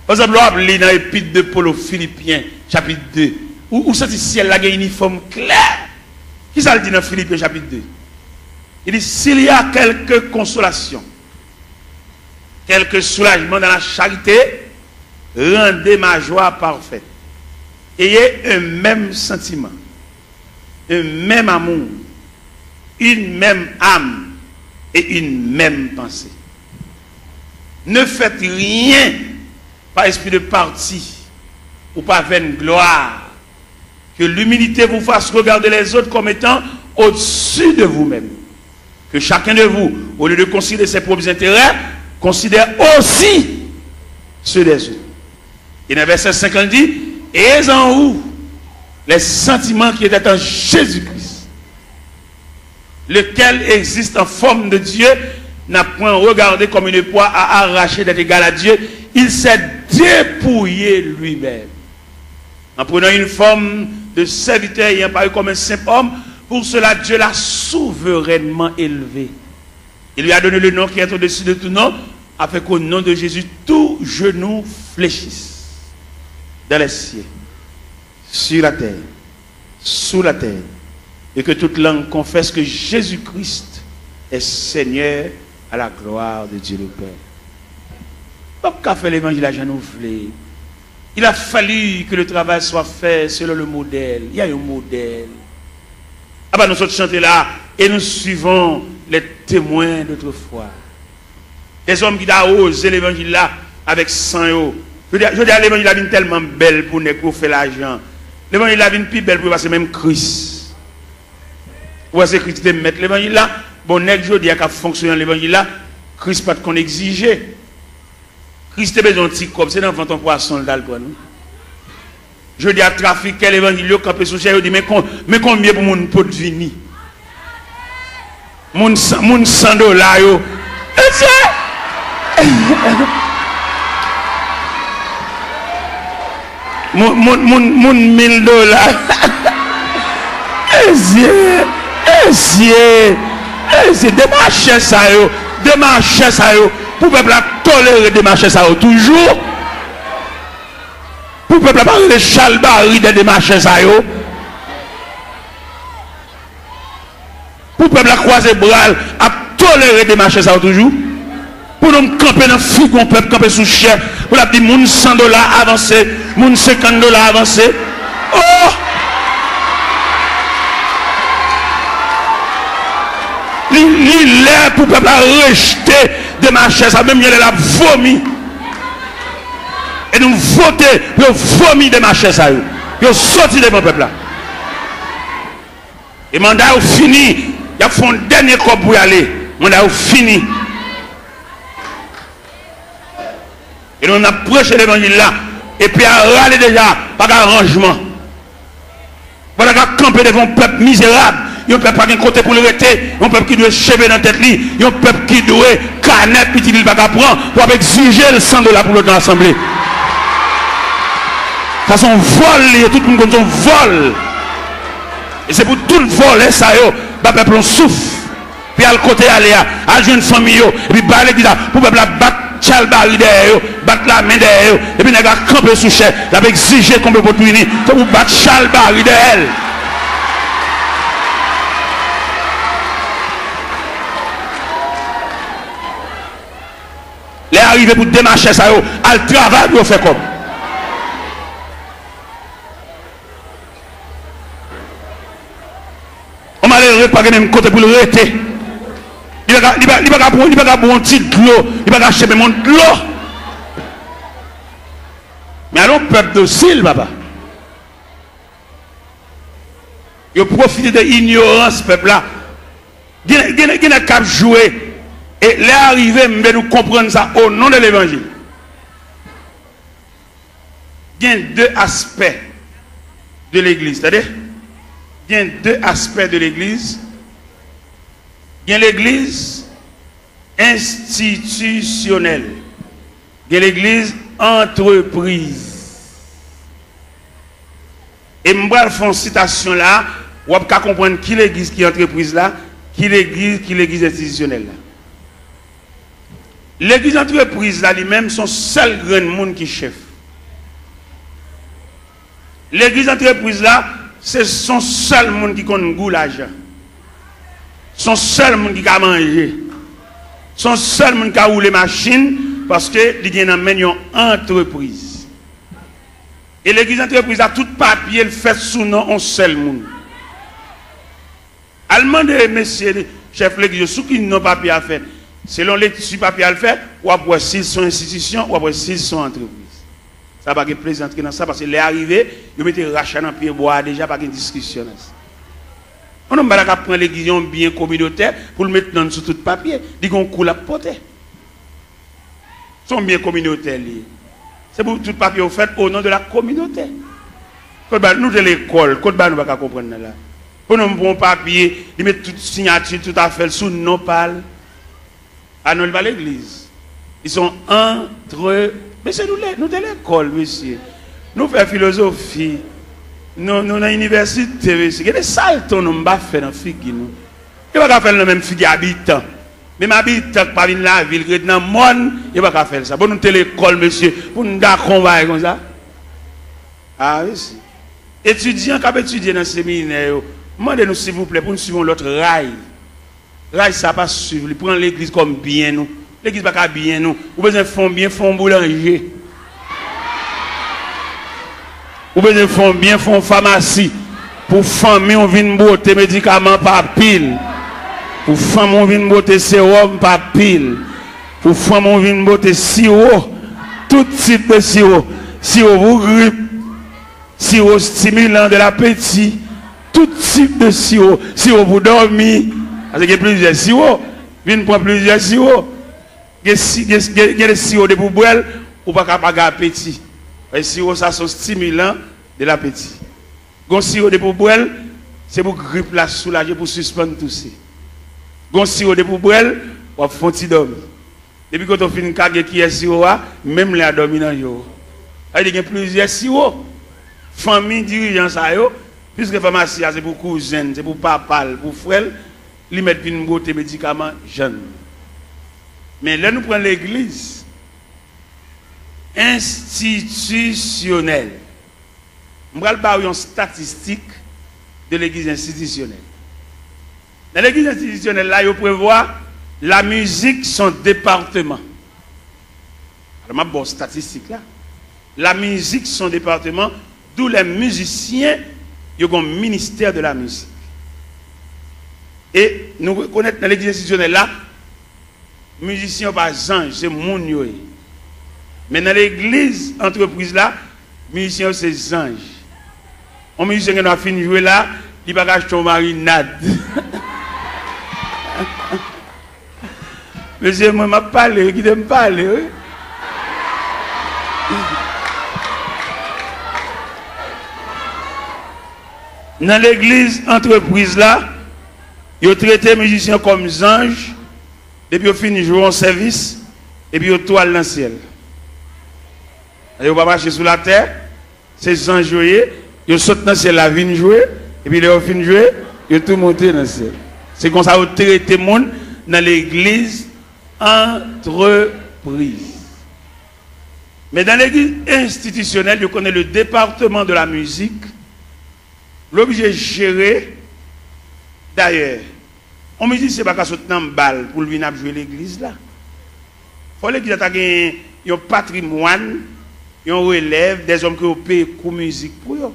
Par exemple, on lit dans l'épître de Paul aux Philippiens, chapitre 2. Où ça dit si elle a un uniforme clair? Qui ça le dit dans Philippiens, chapitre 2? Il dit, s'il y a quelque consolation, quelque soulagement dans la charité, rendez ma joie parfaite. Ayez un même sentiment, un même amour, une même âme et une même pensée. Ne faites rien par esprit de parti ou par vaine gloire. Que l'humilité vous fasse regarder les autres comme étant au-dessus de vous-même. Que chacun de vous, au lieu de considérer ses propres intérêts, considère aussi ceux des autres. Et dans le verset 50 dit, et en vous les sentiments qui étaient en Jésus-Christ, lequel existe en forme de Dieu, n'a point regardé comme une proie à arracher d'être égal à Dieu, il s'est dépouillé lui-même. En prenant une forme de serviteur ayant paru comme un simple homme, pour cela Dieu l'a souverainement élevé. Il lui a donné le nom qui est au-dessus de tout nom, afin qu'au nom de Jésus, tout genou fléchisse. Dans les cieux, sur la terre, sous la terre, et que toute langue confesse que Jésus-Christ est Seigneur à la gloire de Dieu le Père. Pas qu'à faire l'évangile à renouveler. Il a fallu que le travail soit fait selon le modèle. Il y a un modèle. Ah ben nous sommes chantés là et nous suivons les témoins d'autrefois. Des hommes qui ont osé l'évangile là avec sang. Je dis à l'évangile est tellement belle pour faire l'argent. L'évangile est plus belle pour passer même Christ. Ou est-ce que Christ te mettre l'évangile là? Bon, je dis à fonctionner l'évangile là, Christ pas qu'on exigeait. Christ a besoin de petit comme c'est dans le ventre poisson pour nous. Je dis à trafiquer l'évangile, camper sous cher, je dis mais combien pour mon pot de vini? Mon $100 yo. Mon $1000. C'est des marchés ça yo, des marchés ça yo. Pour le peuple tolérer des marchés ça yo toujours. Pour le peuple parler de chalbari des marchés ça yo. Pour le peuple croiser bras à tolérer des marchés ça yo toujours. Pour nous camper dans le frigo, peuple camper sous cher. Pour la dire moun $100 avancé, moun $50 avancé. Oh! Il est pour le peuple rejeter des marchés, ça même il a vomi. Et nous voter pour vomir des marchés, ça. Pour sortir de mon peuple là. Et le mandat est fini. Il y a un dernier corps pour y aller. Le mandat est fini. Et nous avons prêché l'évangile là. Et puis à râler déjà, pas d'arrangement. Voilà qu'à camper devant un peuple misérable. Il y a un peuple qui a un côté pour le rester. Un peuple qui doit chever dans la tête. Il y a un peuple qui doit canette, puis il va prendre pour exiger le $100 pour l'autre assemblée. Ça c'est un vol, tout le monde comme un vol. Et c'est pour tout le vol, ça y est, le peuple souffre. Puis à le côté, aller à une famille, et puis bah l'église, pour le peuple battre chalbari derrière, battre la main derrière, et puis il a campé sous chef, il a exigé qu'on peut pour tout unir, pour battre chalbari derrière. Les arrivés pour démarcher ça, à le travail, pour faire comme. On m'a l'air pas même côté pour le rester. Il va pas un petit de l'eau, il va pas acheter mon de l'eau. Mais alors, peuple docile, papa. Il profite de l'ignorance, peuple là. Il y a qu'à jouer. Et les arrivés, nous comprendre ça au nom de l'évangile. Il y a deux aspects de l'église. C'est-à-dire, il y a deux aspects de l'église. Il y a l'église institutionnelle. Il y a l'église entreprise. Et je vais faire une citation là, vous pouvez comprendre qui l'église qui est entreprise là, qui l'église institutionnelle là. L'église entreprise là lui-même son seul grand monde qui chef. L'église entreprise là, c'est son seul monde qui connaît goût l'argent. Son seul monde qui a mangé. Son seul monde qui a roulé machine parce que il y a une entreprise. Et l'église entreprise a tout papier fait sous nom un seul monde. Allemand de messieurs chef l'église sous qui n'ont papier à faire. Selon l'étude papier à le faire, ou après s'ils sont institutions, ou après s'ils sont entreprises. Ça va pas plaisanter dans ça parce que les arrivés, ils mettent rachat dans pied bois déjà pas de discussion. On n'a pas prendre l'église bien communautaire pour le mettre dans sous tout papier, dit qu'on coule à porter. Sont bien communautaires liés. C'est pour tout papier au fait au nom de la communauté. Nous de l'école, nous ne pouvons pas comprendre là. Pour nous prendre papier, ils mettent toute signature, tout à fait sous non parle. Ah non, pas l'église. Ils sont entre. Mais c'est nous de l'école, monsieur. Nous faisons philosophie. Nous dans l'université, monsieur. Il y a des saltos nous ne pas faire dans la figue. Nous ne pouvons pas faire la même figue habitant. Même habitant qui parle de la ville, qui est dans le monde, il ne pouvons pas faire ça. Pour nous de l'école, monsieur. Pour nous faire combat comme ça. Ah oui, si. Étudiants qui ont étudié dans le séminaire, demandez-nous s'il vous plaît pour nous suivre l'autre rail. Rail, ça pas suivre. Ils prennent l'église comme bien nous. L'église n'est pas bien nous. Vous besoin de faire bien, font boulanger. Vous besoin de faire bien, font pharmacie. Pour famille, on vient botter médicaments par pile. Pour femme, on vient botter sérum par pile. Pour femme, on vient botter sirop. Tout type de sirop. Sirop pour grippe. Sirop stimulant de l'appétit. Tout type de sirop. Sirop pour dormir. Parce qu'il y a plusieurs sirops. Viens prendre plusieurs sirops. Il y a des sirops de poubelle ou pas capable d'appétit. Les sirops, ça sont stimulants de l'appétit. Les sirops de poubelle, c'est pour grippe la soulager, pour suspendre tout ça. Les sirops de poubelle, on va faire dormir. Depuis quand on fait une cage qui est sirop, même les dormir dans le jour. Il y a plusieurs sirops. Famille, dirigeants, puisque la pharmacie, c'est pour cousine, c'est pour papa, pour frère, ils mettent une beauté médicaments jeunes. Mais là, nous prenons l'église institutionnelle. Je vais parler une statistique de l'église institutionnelle. Dans l'église institutionnelle, là, il prévoit la musique, son département. Alors, je vais statistique là. La musique, son département, d'où les musiciens, ils ont un ministère de la musique. Et nous reconnaissons dans l'église institutionnelle là, musiciens pas ange, c'est mon yoé. Mais dans l'église entreprise là, musiciens c'est ange. Un musicien qui a fini de jouer là, il va pas acheter une marinade. Monsieur, moi, je parle, qui me parle. Oui? Dans l'église entreprise là, ils traitent les musiciens comme des anges, et puis ils finissent de jouer en service, et puis ils toilent dans le ciel. Ils ne vont pas marcher sur la terre, ces anges joués, ils sautent dans le ciel, la vigne jouer, et puis ils finissent de jouer, ils tout monter dans le ciel. C'est comme ça qu'ils traitent le monde dans l'église entreprise. Mais dans l'église institutionnelle, ils connaissent le département de la musique, l'objet géré. D'ailleurs, on me dit que ce n'est pas qu'à sauter dans balle pour venir jouer l'église là. Il faut l'église ait un patrimoine, un relève, des hommes qui ont payé coup musique pour eux.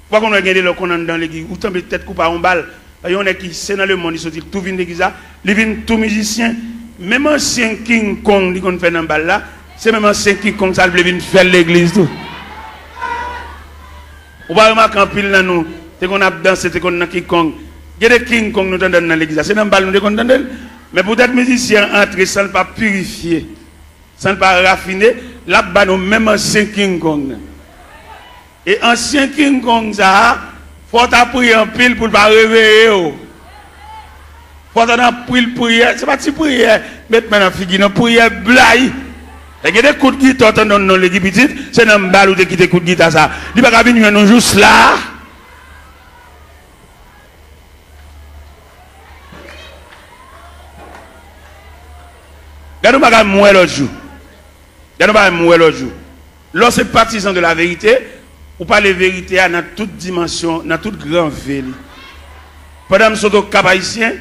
Pourquoi on a gagné le qu'on dans l'église, ou peut-être couper en balle. Il y en a qui sont dans le monde, ils sont tout vient l'église là, ils viennent tout musicien, même ancien King Kong qui fait dans balle là, c'est même ancien King Kong ça vient faire l'église tout. On va remarquer en pile là nous, c'est qu'on a dansé, c'est qu'on a King Kong. Il y a des King Kong nous entendons dans l'église. C'est dans le bal nous entendons. Mais pour être musicien entrer sans ne pas purifier, sans ne pas raffiner, là-bas nous même ancien King Kong. Et ancien King Kong ça, faut appuyer en pile pour ne pas réveiller. Faut appuyer prière, c'est pas si prière, mettre dans figure, non prière blaye. Il y a des coups de guitare dans l'église petite, c'est dans le bal où tu quittes des coups de guitare ça. Il n'y a pas venir nous juste là. Regardez-moi mourir l'autre jour. Regardez-moi mourir l'autre jour. Lorsque partisan de la vérité, ou pas la vérité dans toute dimension, dans toute grande ville. Pendant que je suis au Cap Haïtien,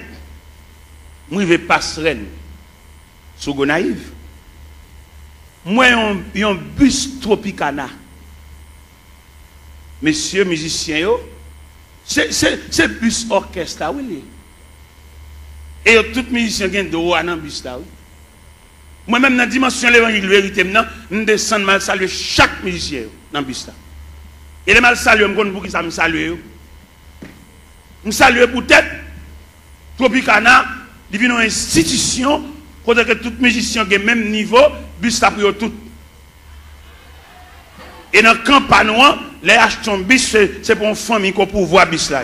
je vais passer sur Gonaïve. Moi, il y a un bus Tropicana. Messieurs musiciens, c'est bus orchestre, oui. Et tout musicien qui est de haut dans le bus là. Moi-même, dans la dimension de l'évangile vérité, je descends mal saluer chaque musicien dans le bus là. Et les mal saluer, je pour qui ça me salue. Je salue peut-être Tropicana, il vient une institution, côté que tout musicien qui est même niveau, bus là pour tout. Et dans le campagne, les achetons bus, c'est pour une famille qu'on peut voir bus là.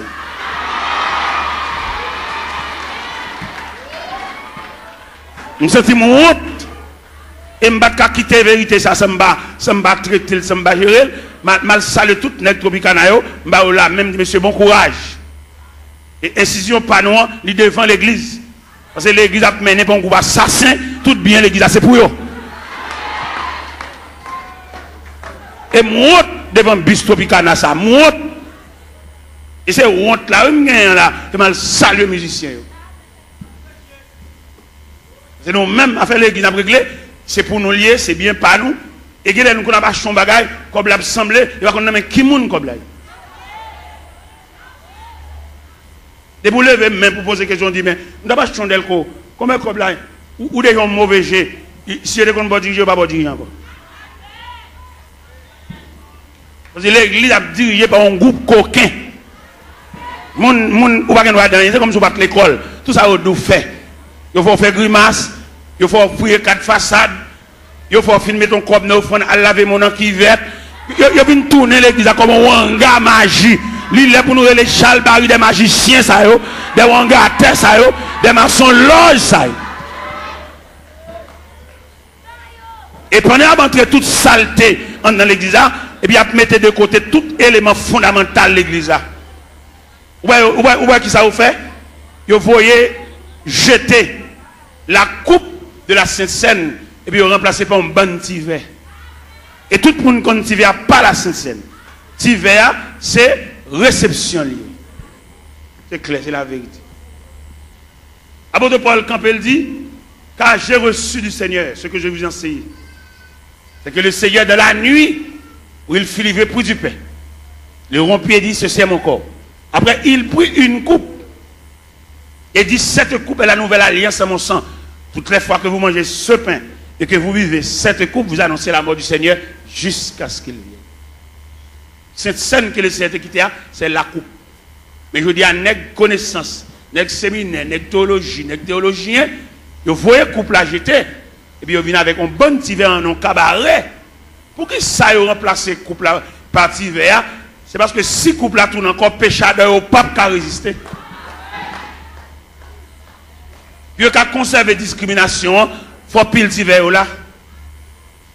Je me sens mon honte. Et je ne vais pas quitter la vérité, ça ne va pas traiter, ça ne va pas gérer. Je vais saluer tout le Tropicana, je vais là, même monsieur, bon courage. Et incision pas non, il devant l'église. Parce que l'église a mené pour un groupe assassin, tout bien l'église, c'est pour eux. Et mon honte devant le bus Tropicana, ça, mon honte. Et c'est honte là, je vais saluer les musiciens. C'est nous-mêmes à faire l'église à régler, c'est pour nous lier, c'est bien pas nous. Et que nous avons pas son bagage, comme l'a semblé, il va qu'on ait qui moun comme là. Et vous levez même pour poser question, dit mais nous n'avons pas chondel ko, comment comme là ou des gens mauvais jets, si des gens pas diriger pas diriger encore. Parce que l'église a dirigé par un groupe coquin. Moun ou pas qu'on c'est comme si on bat l'école, tout ça on fait. Il faut faire grimace, il faut fouiller 4 façades, il faut filmer ton corps à laver mon an qui vert. Il faut tourner l'église comme un wanga magie. Il est pour nous les chalbari des magiciens, des wanga à terre, des maçons loges. Et pendant d'entrer toute saleté dans l'église, et puis il mettre de côté tout élément fondamental de l'église. Où qui ça vous fait? Vous voyez jeter la coupe de la Sainte Seine et puis remplacer par un bon tiver. Et tout le monde connaît tiver pas la Sainte Seine. Tiver, c'est réception liée. C'est clair, c'est la vérité. Apôtre Paul Campbell dit, car j'ai reçu du Seigneur ce que je vous enseigne. C'est que le Seigneur, de la nuit, où il fut livré pour du pain, le rompier dit, ceci est mon corps. Après, il prit une coupe et dit, cette coupe est la nouvelle alliance à mon sang. Toutes les fois que vous mangez ce pain et que vous vivez cette coupe, vous annoncez la mort du Seigneur jusqu'à ce qu'il vienne. Cette scène que le Seigneur a quittée, c'est la coupe. Mais je dis à nègre connaissance, nègre séminaire, nègre théologie, nègre théologien, vous voyez la coupe la jeter, et puis vous venez avec un bon petit verre en un cabaret. Pour que ça ait remplacé la coupe par petit verre, c'est parce que si la coupe la tourne encore, péchadeur au pape qui a résisté. Puis vous avez conservé discrimination, il faut pile petit verre là.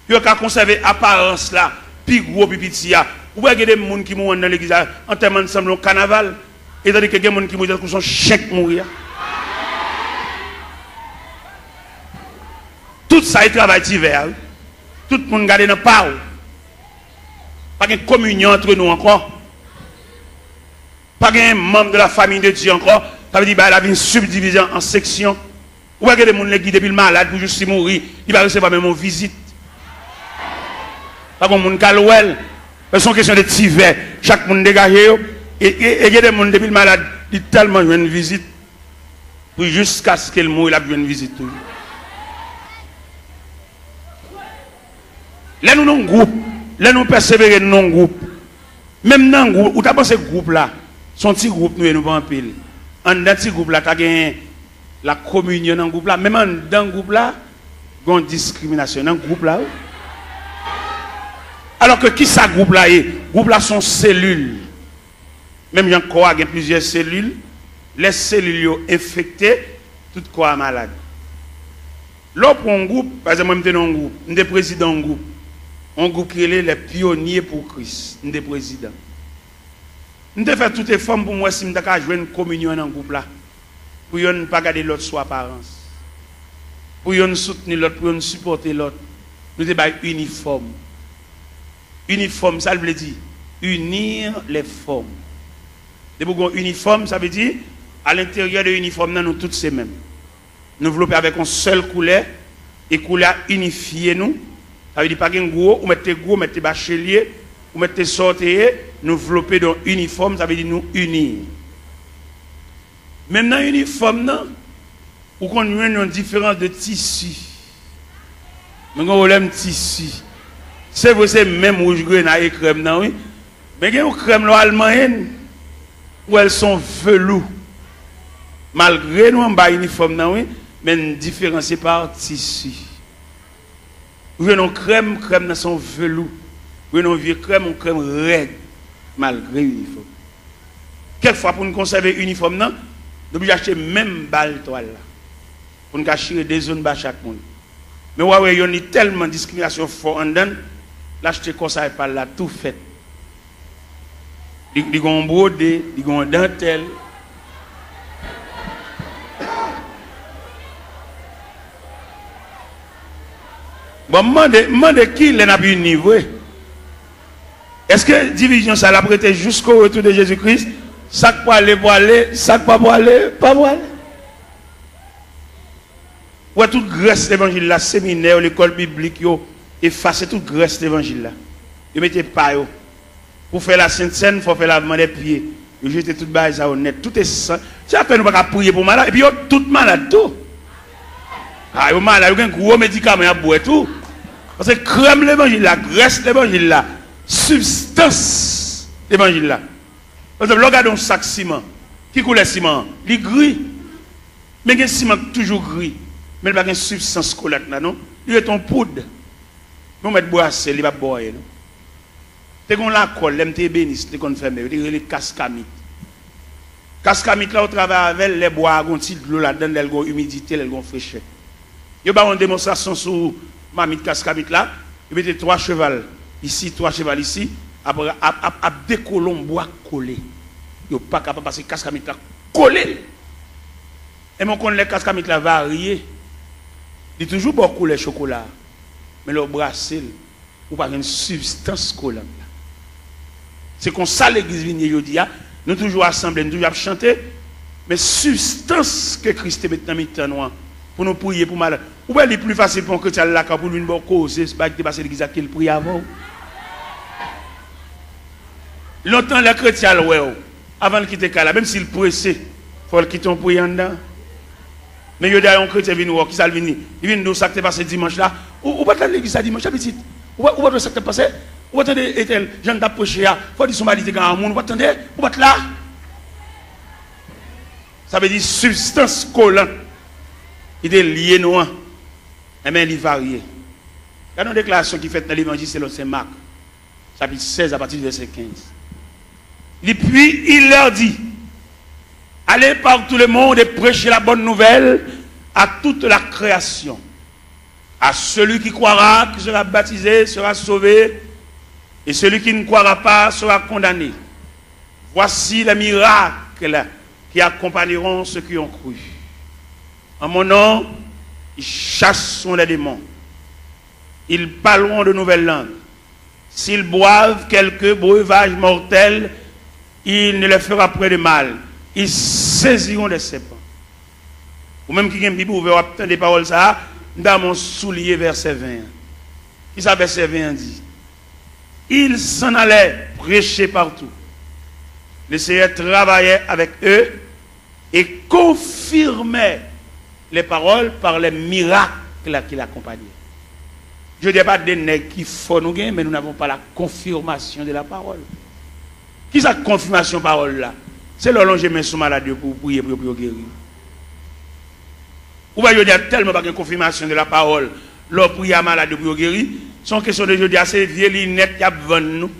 Puis vous avez conservé apparence là, puis gros, puis petit. Vous voyez des gens qui mourent dans l'église en termes ensemble au carnaval, et tandis que des gens qui mourent dans son chèque mourir. Tout ça, il travaille hiver. Tout le monde garde dans le pas. Pas de communion entre nous encore. Pas de membre de la famille de Dieu encore. Ça veut dire qu'il y a une subdivision en sections. Vous voyez des gens qui depuis le malade pour juste mourir, il va recevoir même une visite. Pas de monde qui a c'est une question de tiver. Chaque monde dégagé. Et il y a des gens depuis le malade, il tellement eu une visite. Pour jusqu'à ce qu'il mouille, il a eu une visite. Là, nous avons un groupe. Là, nous persévérons dans un groupe. Même dans un groupe, où tu as pensé ce groupe-là, son petit groupe, nous ne pas en pile. En dans ce groupe-là, tu as gagné la communion dans le groupe-là. Même dans le groupe-là, il y a une discrimination dans le groupe-là. Alors que qui ça groupe-là est? Groupe-là sont cellules. Même Jean Koa a plusieurs cellules. Les cellules sont infectées, tout quoi malade. Là, pour un groupe, par exemple, moi, je suis dans un groupe, je suis président d'un groupe. Un groupe qui est les pionniers pour Christ. Je suis président. Je fais toutes les formes pour moi si je veux jouer une communion dans ce groupe-là. Pour ne pas garder l'autre sous apparence. Pour ne soutenir l'autre, pour ne supporter l'autre. Nous sommes uniformes. Uniforme, ça veut dire unir les formes. De pour uniforme, ça veut dire à l'intérieur de l'uniforme, nous tous ces mêmes. Nous développer avec une seule couleur et couleur unifiée nous. Ça veut dire pas qu'un gros, ou mettez bachelier, ou mettez sortir, nous développer dans uniforme, ça veut dire nous unir. Même dans l'uniforme, ou qu'on a une différence de tissu. Mais on a un tissu. C'est vrai, c'est même rouge grenade et crème, non, oui. Mais il y a une crème allemande où elles sont velours. Malgré nous, on a un uniforme, non, oui, mais différencié par tissu. Vous avez une crème dans son velours. Vous avez une vieux crème raide, malgré l'uniforme. Quelquefois, pour nous conserver l'uniforme, nous devons acheter même balle toile là. Pour nous cacher des zones bas chaque monde. Mais ouais, il y a tellement de discrimination fort en dedans, l'acheter comme ça et par là, tout fait. Ils ont brodé, ils ont dentelle. Bon, demande qui n'a pas eu niveau. Est-ce que division ça l'a prêté jusqu'au retour de Jésus-Christ? Ça pour aller, ça pas pour aller, pas pour aller. Ouais, toute grâce l'évangile là, séminaire, l'école biblique, effacer toute grâce l'évangile là. Ils mettez pas yo. Pour faire la Sainte Seine, il faut faire lavement des pieds. Ils jetez toute base à honnête. Tout est ça. C'est à peine pas prier pour malade. Et puis, tout malade tout. Ah, yo malade, il y a un gros médicament à boire tout. Parce que crème l'évangile là, graisse l'évangile là, substance l'évangile là. Par exemple, regardez un sac ciment. Qui coule le ciment? Il est gris. Mais le ciment toujours gris. Mais il n'y a pas de substance collante là, non? Il est en poudre. Nous mettons boisser, il va boire. C'est qu'on la colle, l'MT bénis, c'est qu'on fait, il y a cascamite. Cascamite là, on travaille avec les bois, on tire de l'eau là-dedans, il y a humidité, il y a fraîcheur. Il y a une démonstration sur mamite cascamite là, il y a 3 chevals ici, 3 chevals ici, après, à des colons bois collés. Il n'y a pas capable de passer cascamite là collé. Et mon connaît les cascamite là varié. Il y a toujours beaucoup de chocolat, mais le brassel, ou pas une substance collante. C'est comme ça l'église vient aujourd'hui. Nous toujours assemblés, nous toujours chanter, mais substance que Christ met dans notre temps pour nous prier pour malade. Ou bien il est plus facile pour un chrétien là pour lui une bonne cause, c'est pas que passer l'église à qu'il prie avant. Longtemps les chrétiens avant de quitter là, même s'il pressé, il faut le quitter en priant dedans. Mais il y a un chrétien qui vient qui vient, il vient nous ça qui passé dimanche là. Ou pas dans l'église à dimanche petit. Ou pas ça qui passé. Vous attendez, Ethel, j'en ai prêché, il faut dire son mari est un monde, vous attendez, vous êtes là. Ça veut dire substance collante. Il est lié noir. Et bien, il est varié. Il y a une déclaration qui est faite dans l'évangile selon Saint Marc, chapitre 16, à partir du verset 15. Et puis, il leur dit, allez par tout le monde et prêchez la bonne nouvelle à toute la création. À celui qui croira, qui sera baptisé, sera sauvé. Et celui qui ne croira pas sera condamné. Voici les miracles qui accompagneront ceux qui ont cru. En mon nom, ils chasseront les démons. Ils parleront de nouvelles langues. S'ils boivent quelques breuvages mortels, il ne leur fera point de mal. Ils saisiront des serpents. Ou même qui a une Bible ouverte, des paroles, ça, dans mon soulier, verset 20. Qui ça, verset 20 dit? Ils s'en allaient prêcher partout. Le Seigneur travaillait avec eux et confirmait les paroles par les miracles qui l'accompagnaient. Je ne dis pas des nègres qui font nous gagner, mais nous n'avons pas la confirmation de la parole. Qui est cette confirmation de la parole là? C'est le long que je mets sous maladie pour prier pour guérir. Ou bien il y a tellement pas de confirmation de la parole. Leur prière malade pour guérir. Son question de jeudi, c'est vieux lunettes qui a vendu nous.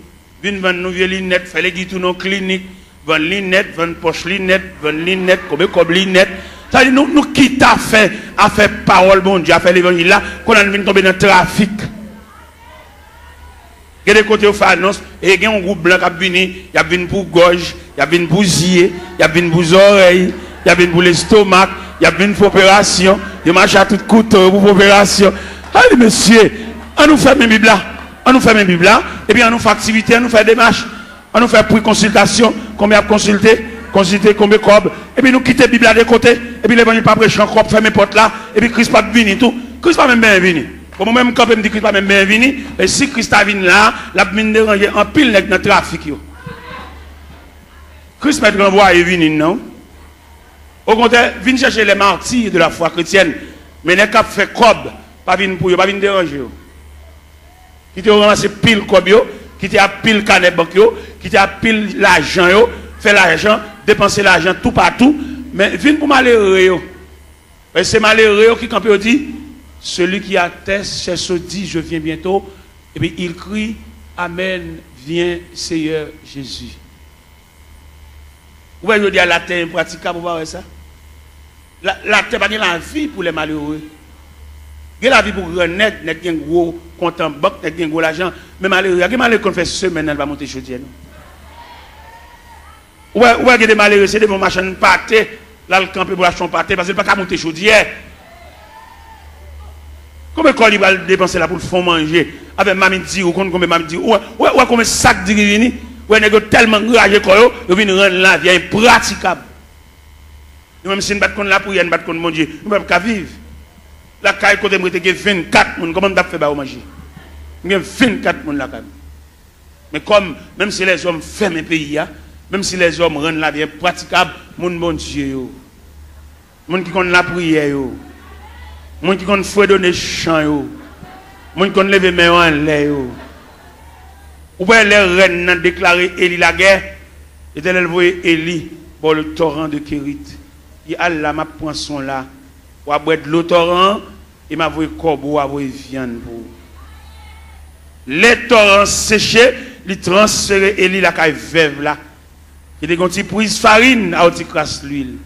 Viens vendre nous vieux lunettes, fait les guides nos cliniques, vendre lunettes, vendre poche lunettes, vendre lunettes, comme lunettes. Ça dit nous qui t'a fait à faire parole bon Dieu, à faire l'évangile là, qu'on a venu tomber dans le trafic. Il y a des côtés où fait annonce, et il y a un groupe blanc qui a venu pour gorge, il y a venu pour zier, il y a venu pour oreilles, il y a venu pour l'estomac, il y a venu pour opération, il marche à tout couteau pour opération. Allez monsieur, on nous fait mes Bibles là, on nous fait mes Bibles là, et puis on nous fait activité, on nous fait démarche, on nous fait pour consultation, combien consulter, combien cob, et puis nous quitter la Bible là de côté, et puis l'évangile pas prêcher encore, faire mes portes là, et puis Christ pas venu tout, Christ pas même bien venu. Pour moi-même, quand je me dis Christ pas même bien venu, et si Christ a venu là, la mine déranger en pile dans le trafic. Christ m'a renvoyé venu, non? Au contraire, viens chercher les martyrs de la foi chrétienne. Mais les cap fait cob, pas venir pour eux, pas venir déranger. Qui te ramassé pile cob, qui te a pile canet banque, qui te a pile l'argent, fait l'argent, dépenser l'argent tout partout. Mais viens pour malheureux. Et c'est malheureux qui, quand il dit, celui qui atteste, c'est ce dit, je viens bientôt. Et puis il crie, Amen, viens Seigneur Jésus. Vous voyez, je dis à la terre impraticable, vous voyez ça? La terre pas la vie pour les malheureux. Il y a la vie pour les net, il y a un gros compte en banque, il y a un gros l'argent. Mais malheureux, il y a des malheureux qui fait semaine, elle va monter chaudière. Ou il y a des malheureux, c'est des bons machins pâtés, là le camp pour acheter pâté, parce qu'il n'y a pas qu'à monter chaudière. Combien de il va dépenser là pour le fond manger? Avec mamie dit, ou combien mamie dit, ou combien de sacs de rivini, ou il y a tellement enragé qu'il vient rendre la vie impraticable. Même si nous ne battons la prière, nous ne battons mon Dieu, nous ne pouvons pas vivre. La caille côté moi, il y a 24 personnes, comment on a fait pour manger? Il y a 24 personnes là. Mais comme, même si les hommes ferment un pays, même si les hommes rendent la vie impraticable, mon Dieu, mon qui connaît la prière, mon qui connaît fouet donner chant, mon qui connaît lever main en l'air. Ou bien les reines ont déclaré Élie la guerre, et elle voyait Élie pour le torrent de Kérit. Il a là ma poisson là, ou à boire de l'eau torrent, et m'a voulu corbeau, à voulu viande pour. Les torrents séchés, ils transféré Élie la caille veuve là. Il y a des prises farine à crasse l'huile.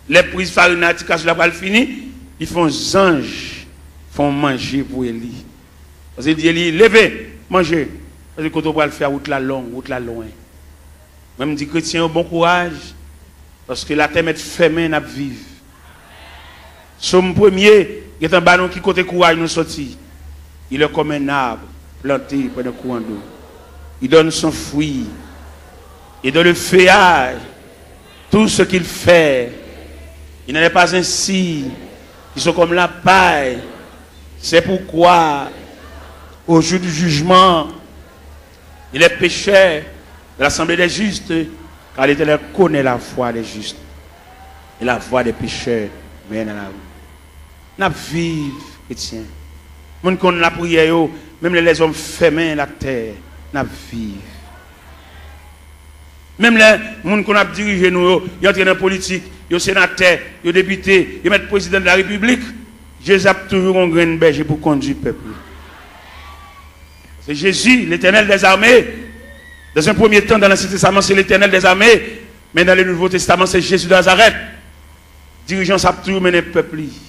Les prises farine à crasse la pas fini, ils font anges, font manger pour Élie. Parce qu'il dit Élie, levez, mangez. Parce que quand on va le faire route la longue, route la loin. Même dit chrétien, bon courage. Parce que la terre est fermée, n'a vivre. Somme premier, il y a un ballon qui côté courage nous sorti. Il est comme un arbre planté près d'un courant d'eau. Il donne son fruit. Il donne le feuillage. Tout ce qu'il fait. Il n'en est pas ainsi. Ils sont comme la paille. C'est pourquoi, au jour du jugement, il est pécheur de l'assemblée des justes. Car l'Éternel connaît la foi des justes. Et la voix des pécheurs mène à la rue. N'a vive, chrétien. Moun qu'on la prière, même les hommes fermés la terre, n'a vive. Même les moun qu'on a dirigé nous, ils entrent dans la politique, ils sont sénateurs, ils sont députés, ils mettent président de la République. Jésus a toujours un grain de berger pour conduire le peuple. C'est Jésus, l'Éternel des armées. Dans un premier temps, dans l'Ancien Testament, c'est l'Éternel des armées. Mais dans le Nouveau Testament, c'est Jésus de Nazareth. Dirigeant, ça a toujours mené le peuple.